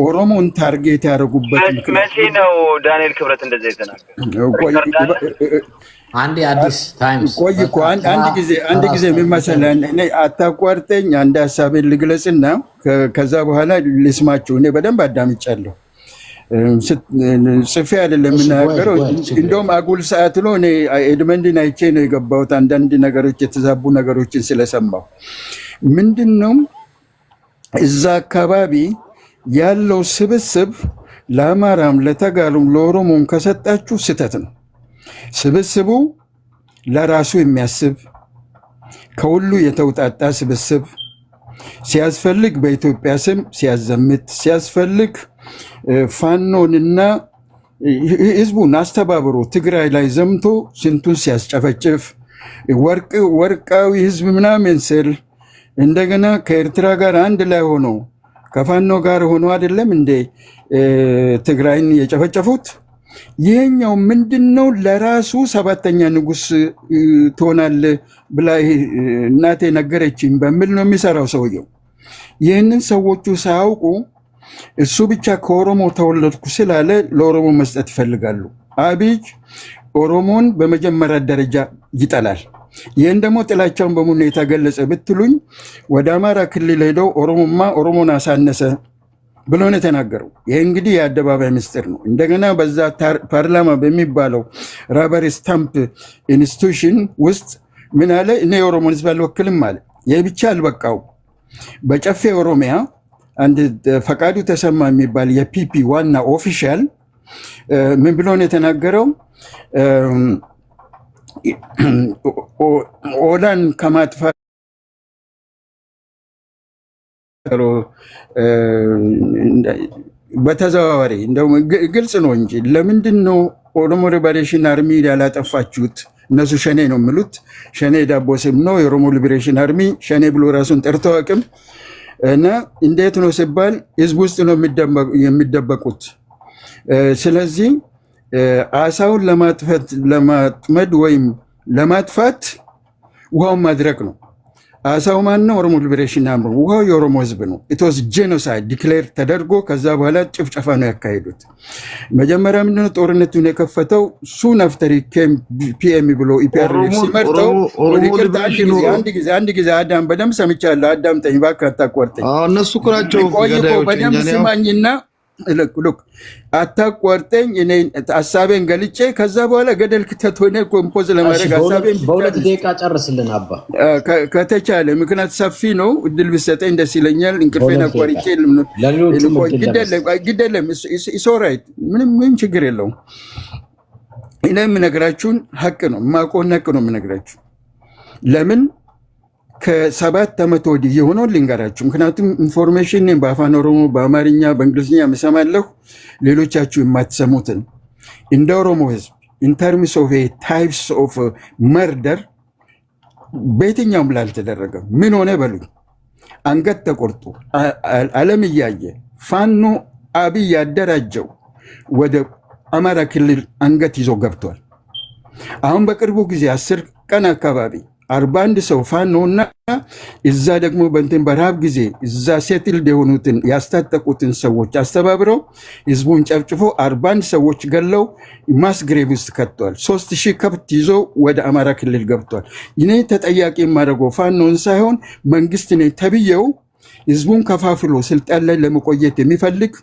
ኦሮሞን ታርጌት ያደረጉበት መቼ ነው ዳንኤል ክብረት እንደዚህ የተናገረው? አንድ አዲስ ታይምስ ቆይ እኮ አንድ ጊዜ ምን መሰለህ፣ እኔ አታቋርጠኝ፣ አንድ ሀሳቤን ልግለጽና ከዛ በኋላ ልስማችሁ። እኔ በደንብ አዳምጫለሁ፣ ጽፌ አይደለም የምናገረው። እንደውም አጉል ሰዓት ነው። እኔ ኤድመንድን አይቼ ነው የገባሁት፣ አንዳንድ ነገሮች የተዛቡ ነገሮችን ስለሰማሁ። ምንድን ነው እዛ አካባቢ ያለው ስብስብ ለአማራም ለተጋሩም ለኦሮሞም ከሰጣችሁ ስተት ነው። ስብስቡ ለራሱ የሚያስብ ከሁሉ የተውጣጣ ስብስብ፣ ሲያስፈልግ በኢትዮጵያ ስም ሲያዘምት፣ ሲያስፈልግ ፋኖንና ህዝቡን አስተባብሮ ትግራይ ላይ ዘምቶ ስንቱን ሲያስጨፈጭፍ፣ ወርቃዊ ህዝብ ምናምን ስል እንደገና ከኤርትራ ጋር አንድ ላይ ሆኖ ከፋኖ ጋር ሆኖ አይደለም እንዴ ትግራይን የጨፈጨፉት? ይሄኛው ምንድነው? ለራሱ 7ኛ ንጉስ ትሆናል ብላ እናቴ ነገረችኝ በሚል ነው የሚሰራው ሰውየው። ይህንን ሰዎቹ ሳያውቁ እሱ ብቻ ከኦሮሞ ተወለድኩ ስላለ ለኦሮሞ መስጠት ይፈልጋሉ። አብይ ኦሮሞን በመጀመሪያ ደረጃ ይጠላል። ይህን ደግሞ ጥላቻውን በሙሉ የተገለጸ ብትሉኝ ወደ አማራ ክልል ሄደው ኦሮሞን አሳነሰ ብሎ ነው የተናገረው። ይህ እንግዲህ የአደባባይ ምስጢር ነው። እንደገና በዛ ፓርላማ በሚባለው ራበር ስታምፕ ኢንስቲቱሽን ውስጥ ምን አለ? እኔ የኦሮሞን ህዝብ አልወክልም አለ። ይህ ብቻ አልበቃው። በጨፌ ኦሮሚያ አንድ ፈቃዱ ተሰማ የሚባል የፒፒ ዋና ኦፊሻል ምን ብሎ ነው የተናገረው? ኦላን ከማጥፋት በተዘዋዋሪ እንደው ግልጽ ነው እንጂ ለምንድን ነው ኦሮሞ ሊበሬሽን አርሚ ያላጠፋችሁት? እነሱ ሸኔ ነው የሚሉት። ሸኔ ዳቦ ስም ነው። የኦሮሞ ሊበሬሽን አርሚ ሸኔ ብሎ ራሱን ጠርቶ አቅም እና እንዴት ነው ሲባል ህዝብ ውስጥ ነው የሚደበቁት። ስለዚህ አሳውን ለማጥመድ ወይም ለማጥፋት ውሃውን ማድረቅ ነው። አሳው ማን ነው? ኦሮሞ ሊበሬሽን አርሚ። ውሃው የኦሮሞ ህዝብ ነው። ኢትስ ጄኖሳይድ ዲክሌር ተደርጎ ከዛ በኋላ ጭፍጨፋ ነው ያካሄዱት። መጀመሪያ ምንድነው ጦርነቱን የከፈተው ሱ ናፍተሪ ፒኤም ብሎ ኢፒአርኤፍ ሲመርጠው፣ አንድ ጊዜ አዳም በደምብ ሰምቻለሁ። አዳምጠኝ እባክህ አታቋርጠኝ። እነሱ እኮ ናቸው በደምብ ስማኝና ልክ አታቋርጠኝ። እኔ ሀሳቤን ገልጬ ከዛ በኋላ ገደል ክተት ሆነ ኮምፖዝ ለማድረግ ሀሳቤን በሁለት ደቂቃ ጨርስልን አባ ከተቻለ። ምክንያት ሰፊ ነው። እድል ብሰጠኝ ደስ ይለኛል። እንቅልፌን አቋርጬ ግደለም ኢሶራይት ምንም ችግር የለውም። እኔ የምነግራችሁን ሀቅ ነው፣ የማውቀውን ሀቅ ነው የምነግራችሁ። ለምን ከ7 ዓመት ወዲህ የሆነው ልንገራችሁ። ምክንያቱም ኢንፎርሜሽን በአፋን ኦሮሞ፣ በአማርኛ፣ በእንግሊዝኛ የምሰማለሁ፣ ሌሎቻችሁ የማትሰሙትን። እንደ ኦሮሞ ህዝብ ኢንተርምስ ኦፍ ታይፕስ ኦፍ መርደር በየትኛውም ላልተደረገ ምን ሆነ በሉኝ። አንገት ተቆርጦ ዓለም እያየ ፋኖ አብይ ያደራጀው ወደ አማራ ክልል አንገት ይዞ ገብቷል። አሁን በቅርቡ ጊዜ 10 ቀን አካባቢ 41 ሰው ፋኖና እዛ ደግሞ በእንትን በረሃብ ጊዜ እዛ ሴትልድ የሆኑትን ያስታጠቁትን ሰዎች አስተባብረው ህዝቡን ጨፍጭፎ 41 ሰዎች ገለው ማስግሬቭ ውስጥ ከቷል። 3000 ከብት ይዞ ወደ አማራ ክልል ገብቷል። ይኔ ተጠያቂ የማደርገው ፋኖን ሳይሆን መንግስት ነኝ ተብዬው ህዝቡን ከፋፍሎ ስልጣን ላይ ለመቆየት የሚፈልግ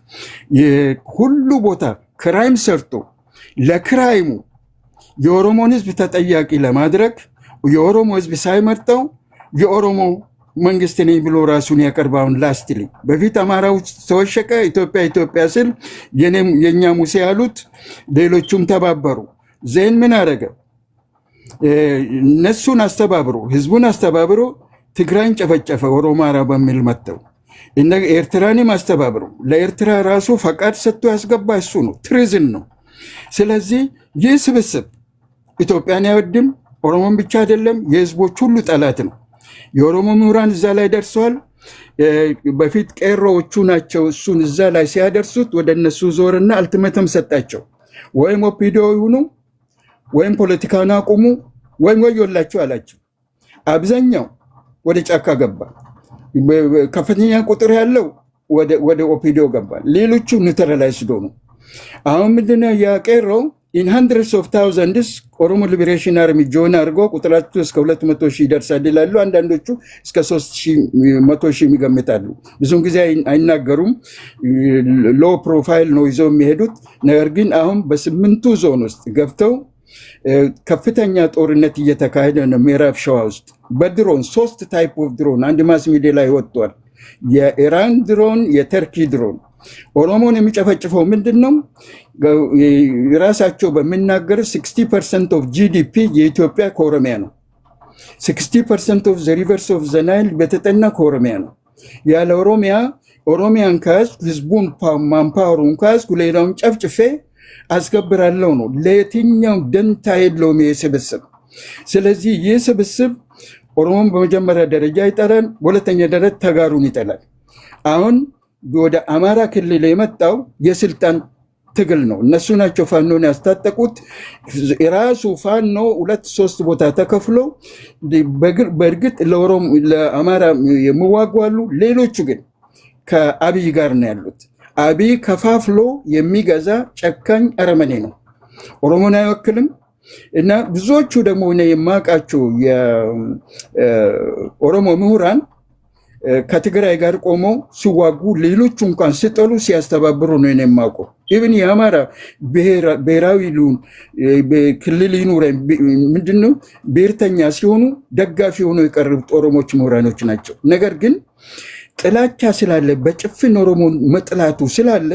ሁሉ ቦታ ክራይም ሰርቶ ለክራይሙ የኦሮሞን ህዝብ ተጠያቂ ለማድረግ የኦሮሞ ህዝብ ሳይመርጠው የኦሮሞ መንግስት ነኝ ብሎ ራሱን ያቀርባውን ላስትሊ በፊት አማራ ውስጥ ተወሸቀ። ኢትዮጵያ ስል የኛ ሙሴ ያሉት ሌሎቹም ተባበሩ። ዜን ምን አደረገ? እነሱን አስተባብሮ ህዝቡን አስተባብሮ ትግራይን ጨፈጨፈ። ኦሮማራ በሚል መጥተው ኤርትራንም አስተባብሮ ለኤርትራ ራሱ ፈቃድ ሰጥቶ ያስገባ እሱ ነው። ትሪዝን ነው። ስለዚህ ይህ ስብስብ ኢትዮጵያን አይወድም። ኦሮሞን ብቻ አይደለም፣ የህዝቦች ሁሉ ጠላት ነው። የኦሮሞ ምሁራን እዛ ላይ ደርሰዋል። በፊት ቄሮዎቹ ናቸው እሱን እዛ ላይ ሲያደርሱት ወደ እነሱ ዞርና አልቲሜተም ሰጣቸው። ወይም ኦፒዲዮ ይሁኑ ወይም ፖለቲካን አቁሙ ወይም ወዮላቸው አላቸው። አብዛኛው ወደ ጫካ ገባ። ከፍተኛ ቁጥር ያለው ወደ ኦፒዲዮ ገባ። ሌሎቹ ኒውትራላይዝድ ሆኑ። አሁን ምንድነው ያቄሮ ኢን hundreds of thousands ኦሮሞ ሊበሬሽን አርሚ ጆን አድርጎ ቁጥራቸው እስከ 200,000 ይደርሳል ይላሉ። አንዳንዶቹ እስከ 300,000 ይገምታሉ። ብዙውን ጊዜ አይናገሩም። ሎ ፕሮፋይል ነው ይዘው የሚሄዱት። ነገር ግን አሁን በ8ቱ ዞን ውስጥ ገብተው ከፍተኛ ጦርነት እየተካሄደ ነው። ምዕራብ ሸዋ ውስጥ በድሮን 3 ታይፕ ኦፍ ድሮን አንድ ማስ ሚዲያ ላይ ወጥቷል። የኢራን ድሮን፣ የተርኪ ድሮን። ኦሮሞን የሚጨፈጭፈው ምንድን ነው? ራሳቸው በሚናገር 60% ኦፍ ጂዲፒ የኢትዮጵያ ከኦሮሚያ ነው። 60% ኦፍ ዘ ሪቨርስ ኦፍ ዘ ናይል በተጠና ከኦሮሚያ ነው። ያለ ኦሮሚያን ከያዝኩ ህዝቡን ማንፓወሩን ከያዝኩ ሌላውን ጨፍጭፌ አስገብራለሁ ነው። ለየትኛው ደንታ የለውም ይህ ስብስብ። ስለዚህ ይህ ስብስብ ኦሮሞን በመጀመሪያ ደረጃ ይጠላል፣ በሁለተኛ ደረጃ ተጋሩን ይጠላል። አሁን ወደ አማራ ክልል የመጣው የስልጣን ትግል ነው። እነሱ ናቸው ፋኖን ያስታጠቁት። የራሱ ፋኖ 2-3 ቦታ ተከፍሎ በእርግጥ ለአማራ የሚዋጓሉ፣ ሌሎቹ ግን ከአብይ ጋር ነው ያሉት። አብይ ከፋፍሎ የሚገዛ ጨካኝ አረመኔ ነው። ኦሮሞን አይወክልም። እና ብዙዎቹ ደግሞ የማውቃቸው የኦሮሞ ምሁራን ከትግራይ ጋር ቆመው ሲዋጉ ሌሎቹ እንኳን ሲጠሉ ሲያስተባብሩ ነው የማውቀው። ኢቭን የአማራ ብሔራዊ ክልል ይኑረ ምንድነው ብሔርተኛ ሲሆኑ ደጋፊ ሆነው የቀረቡት ኦሮሞች ምሁራኖች ናቸው። ነገር ግን ጥላቻ ስላለ በጭፍን ኦሮሞ መጥላቱ ስላለ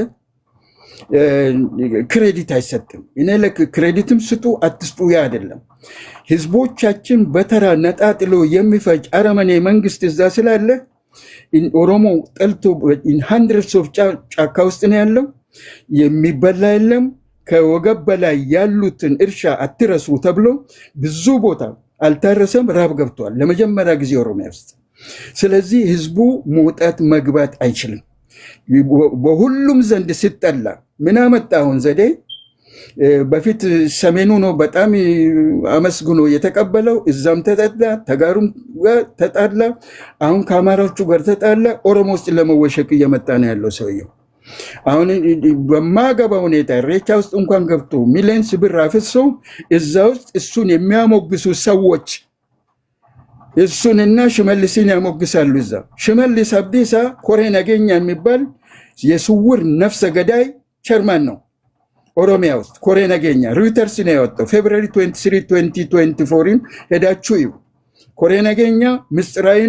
ክሬዲት አይሰጥም። እኔ ክሬዲትም ስጡ አትስጡ ያ አይደለም። ህዝቦቻችን በተራ ነጣጥሎ የሚፈጅ አረመኔ መንግስት እዛ ስላለ ኦሮሞ ጠልቶ hundreds of ጫካ ውስጥ ነው ያለው። የሚበላ የለም። ከወገብ በላይ ያሉትን እርሻ አትረሱ ተብሎ ብዙ ቦታ አልታረሰም፣ ራብ ገብቷል ለመጀመሪያ ጊዜ ኦሮሚያ ውስጥ። ስለዚህ ህዝቡ መውጣት መግባት አይችልም። በሁሉም ዘንድ ሲጠላ ምን አመጣ አሁን ዘዴ? በፊት ሰሜኑ ነው በጣም አመስግኖ የተቀበለው። እዛም ተጣላ፣ ተጋሩም ጋር ተጣላ፣ አሁን ከአማራዎቹ ጋር ተጣላ። ኦሮሞ ውስጥ ለመወሸቅ እየመጣ ነው ያለው ሰውየው። አሁን በማገባ ሁኔታ ኢሬቻ ውስጥ እንኳን ገብቶ ሚሊዮንስ ብር አፍሶ እዛ ውስጥ እሱን የሚያሞግሱ ሰዎች እሱንና ሽመልስን ያሞግሳሉ። እዛ ሽመልስ አብዲሳ ኮሬ ነገኛ የሚባል የስውር ነፍሰ ገዳይ ቸርማን ነው ኦሮሚያ ውስጥ። ኮሬ ነገኛ ሮይተርስ ነው ያወጣው ፌብሩዋሪ 23 2024 ሄዳችሁ እዩ። ኮሬ ነገኛ ምስጥራዊ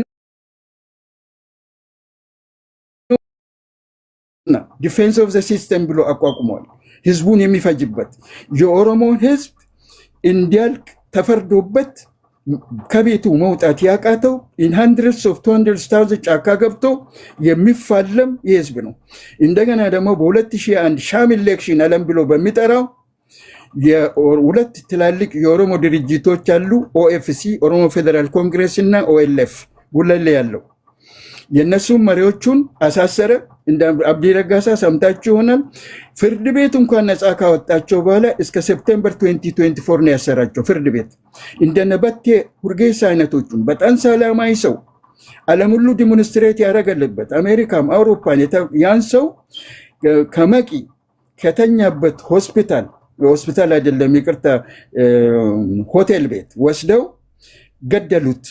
ዲፌንስ ኦፍ ዘ ሲስተም ብሎ አቋቁሟል። ህዝቡን የሚፈጅበት የኦሮሞን ህዝብ እንዲያልቅ ተፈርዶበት ከቤቱ መውጣት ያቃተው in hundreds of 200,000 ጫካ ገብቶ የሚፋለም የህዝብ ነው። እንደገና ደግሞ በ2001 ሻም ኢሌክሽን አለም ብሎ በሚጠራው የሁለት ትላልቅ የኦሮሞ ድርጅቶች አሉ። ኦኤፍሲ ኦሮሞ ፌደራል ኮንግሬስ እና ኦኤልኤፍ ጉለሌ ያለው የነሱም መሪዎቹን አሳሰረ። እንደ አብዲ ረጋሳ ሰምታችሁ ይሆናል። ፍርድ ቤት እንኳን ነፃ ካወጣቸው በኋላ እስከ ሴፕቴምበር 2024 ነው ያሰራቸው ፍርድ ቤት። እንደነበቴ ሁርጌሳ አይነቶቹን በጣም ሰላማዊ ሰው ዓለም ሁሉ ዲሞንስትሬት ያደረገለበት አሜሪካም አውሮፓን ያን ሰው ከመቂ ከተኛበት ሆስፒታል አይደለም ይቅርታ ሆቴል ቤት ወስደው ገደሉት።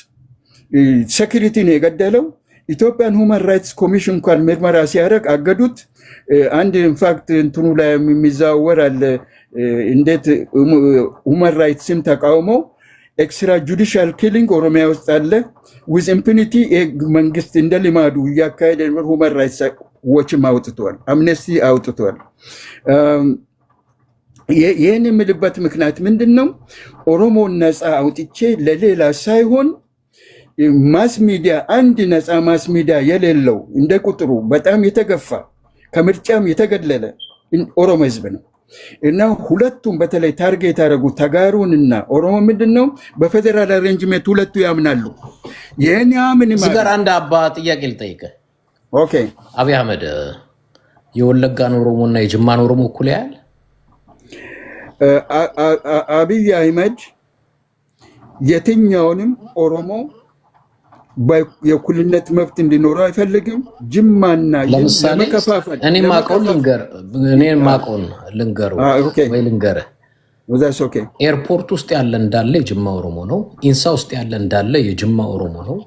ሴኩሪቲ ነው የገደለው። ኢትዮጵያን ሁማን ራይትስ ኮሚሽን እንኳን ምርመራ ሲያደርግ አገዱት። አንድ ኢንፋክት እንትኑ ላይ የሚዛወር አለ እንዴት ሁማን ራይትስን ተቃውሞ ኤክስትራ ጁዲሻል ኪሊንግ ኦሮሚያ ውስጥ አለ ዊዝ ኢምፒኒቲ። መንግስት እንደ ልማዱ እያካሄደ ሁማን ራይትስ ዎችም አውጥቷል፣ አምነስቲ አውጥቷል። ይህን የምልበት ምክንያት ምንድን ነው? ኦሮሞን ነፃ አውጥቼ ለሌላ ሳይሆን ማስ ሚዲያ አንድ ነፃ ማስ ሚዲያ የሌለው እንደ ቁጥሩ በጣም የተገፋ ከምርጫም የተገለለ ኦሮሞ ህዝብ ነው እና ሁለቱም በተለይ ታርጌት ያደረጉ ተጋሩንና ኦሮሞ ምንድን ነው በፌደራል አሬንጅመንት ሁለቱ ያምናሉ። ይህን ያምን ዝገር አንድ አባ ጥያቄ ልጠይቅ። ኦኬ አብይ አህመድ የወለጋን ኦሮሞና የጅማን ኦሮሞ እኩል ያያል? አብይ አህመድ የትኛውንም ኦሮሞ የእኩልነት መብት እንዲኖረው አይፈልግም። ጅማና ለምሳሌ እኔ ማቀውን ልንገር ወይ ልንገርህ። ኤርፖርት ውስጥ ያለ እንዳለ የጅማ ኦሮሞ ነው። ኢንሳ ውስጥ ያለ እንዳለ የጅማ ኦሮሞ ነው።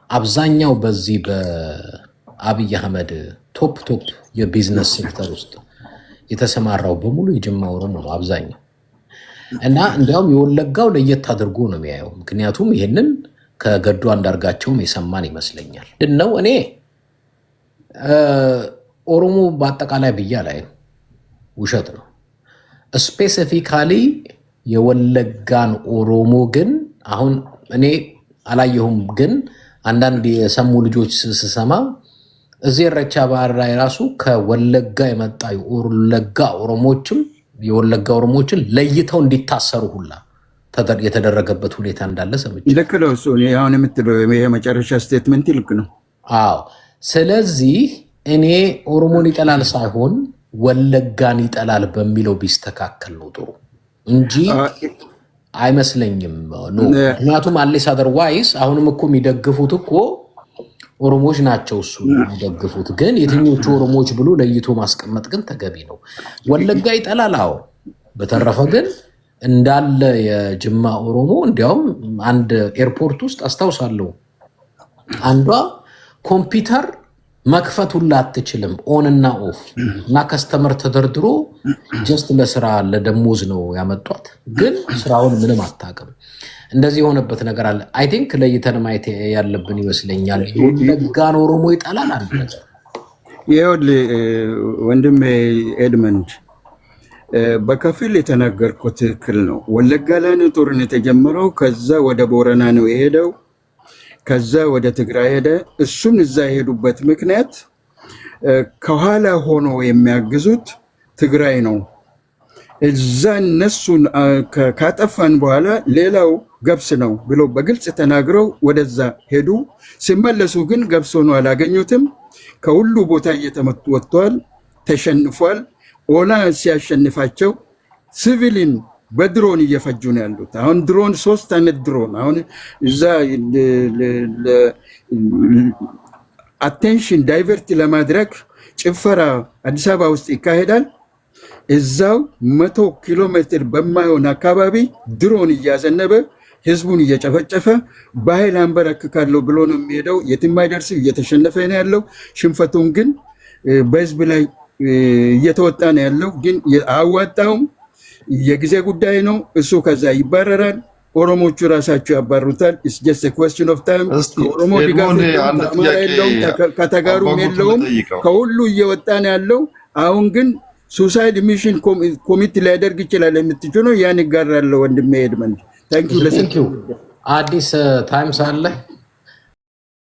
አብዛኛው በዚህ በአብይ አህመድ ቶፕ የቢዝነስ ሴክተር ውስጥ የተሰማራው በሙሉ የጅማ ኦሮሞ ነው አብዛኛው። እና እንዲያውም የወለጋው ለየት አድርጎ ነው የሚያየው። ምክንያቱም ይህንን ከገዱ አንዳርጋቸውም የሰማን ይመስለኛል። ድነው እኔ ኦሮሞ በአጠቃላይ ብያ ላይ ውሸት ነው። ስፔሲፊካሊ የወለጋን ኦሮሞ ግን አሁን እኔ አላየሁም፣ ግን አንዳንድ የሰሙ ልጆች ስሰማ እዚህ ኢሬቻ ባህር ላይ ራሱ ከወለጋ የመጣ የወለጋ ኦሮሞዎችን ለይተው እንዲታሰሩ ሁላ የተደረገበት ሁኔታ እንዳለ ሰምቼ ልክ ነው። እሱ አሁን የምትለው የመጨረሻ ስቴትመንት ልክ ነው። አዎ። ስለዚህ እኔ ኦሮሞን ይጠላል ሳይሆን ወለጋን ይጠላል በሚለው ቢስተካከል ነው ጥሩ እንጂ አይመስለኝም። ምክንያቱም አሌስ አደርዋይስ አሁንም እኮ የሚደግፉት እኮ ኦሮሞዎች ናቸው እሱ የሚደግፉት። ግን የትኞቹ ኦሮሞዎች ብሎ ለይቶ ማስቀመጥ ግን ተገቢ ነው። ወለጋ ይጠላል። አዎ። በተረፈ ግን እንዳለ የጅማ ኦሮሞ እንዲያውም አንድ ኤርፖርት ውስጥ አስታውሳለሁ አንዷ ኮምፒውተር መክፈት ሁላ አትችልም፣ ኦን እና ኦፍ እና ከስተመር ተደርድሮ ጀስት ለስራ ለደሞዝ ነው ያመጧት፣ ግን ስራውን ምንም አታውቅም። እንደዚህ የሆነበት ነገር አለ። አይ ቲንክ ለይተን ማየት ያለብን ይመስለኛል። የወለጋን ኦሮሞ ይጠላል አንድ ነገር። ይኸውልህ ወንድሜ ኤድመንድ በከፊል የተናገርኩት ትክክል ነው። ወለጋ ላይ ነው ጦርነት የተጀመረው። ከዛ ወደ ቦረና ነው የሄደው። ከዛ ወደ ትግራይ ሄደ። እሱን እዛ የሄዱበት ምክንያት ከኋላ ሆኖ የሚያግዙት ትግራይ ነው። እዛ እነሱን ካጠፋን በኋላ ሌላው ገብስ ነው ብሎ በግልጽ ተናግረው ወደዛ ሄዱ። ሲመለሱ ግን ገብስ ሆኖ አላገኙትም። ከሁሉ ቦታ እየተመቱ ወጥተዋል። ተሸንፏል። ኦላ ሲያሸንፋቸው ሲቪሊን በድሮን እየፈጁ ነው ያሉት። አሁን ድሮን 3 አይነት ድሮን አሁን እዛ አቴንሽን ዳይቨርት ለማድረግ ጭፈራ አዲስ አበባ ውስጥ ይካሄዳል። እዛው 100 ኪሎ ሜትር በማይሆን አካባቢ ድሮን እያዘነበ ህዝቡን እየጨፈጨፈ በኃይል አንበረክካለሁ ብሎ ነው የሚሄደው። የትም አይደርስም። እየተሸነፈ ነው ያለው። ሽንፈቱን ግን በህዝብ ላይ እየተወጣ ነው ያለው። ግን አዋጣውም የጊዜ ጉዳይ ነው። እሱ ከዛ ይባረራል። ኦሮሞቹ ራሳቸው ያባሩታል። ኢትስ ጀስት ኤ ኩዌስችን ኦፍ ታይም። ኦሮሞ ድጋፍ የለውም፣ ከተጋሩም የለውም። ከሁሉ እየወጣ ነው ያለው። አሁን ግን ሱሳይድ ሚሽን ኮሚቴ ሊያደርግ ይችላል የምትችለው ያን ይጋራለሁ ወንድሜ ኤድመንድ። ታንኪዩ። አዲስ ታይምስ አለ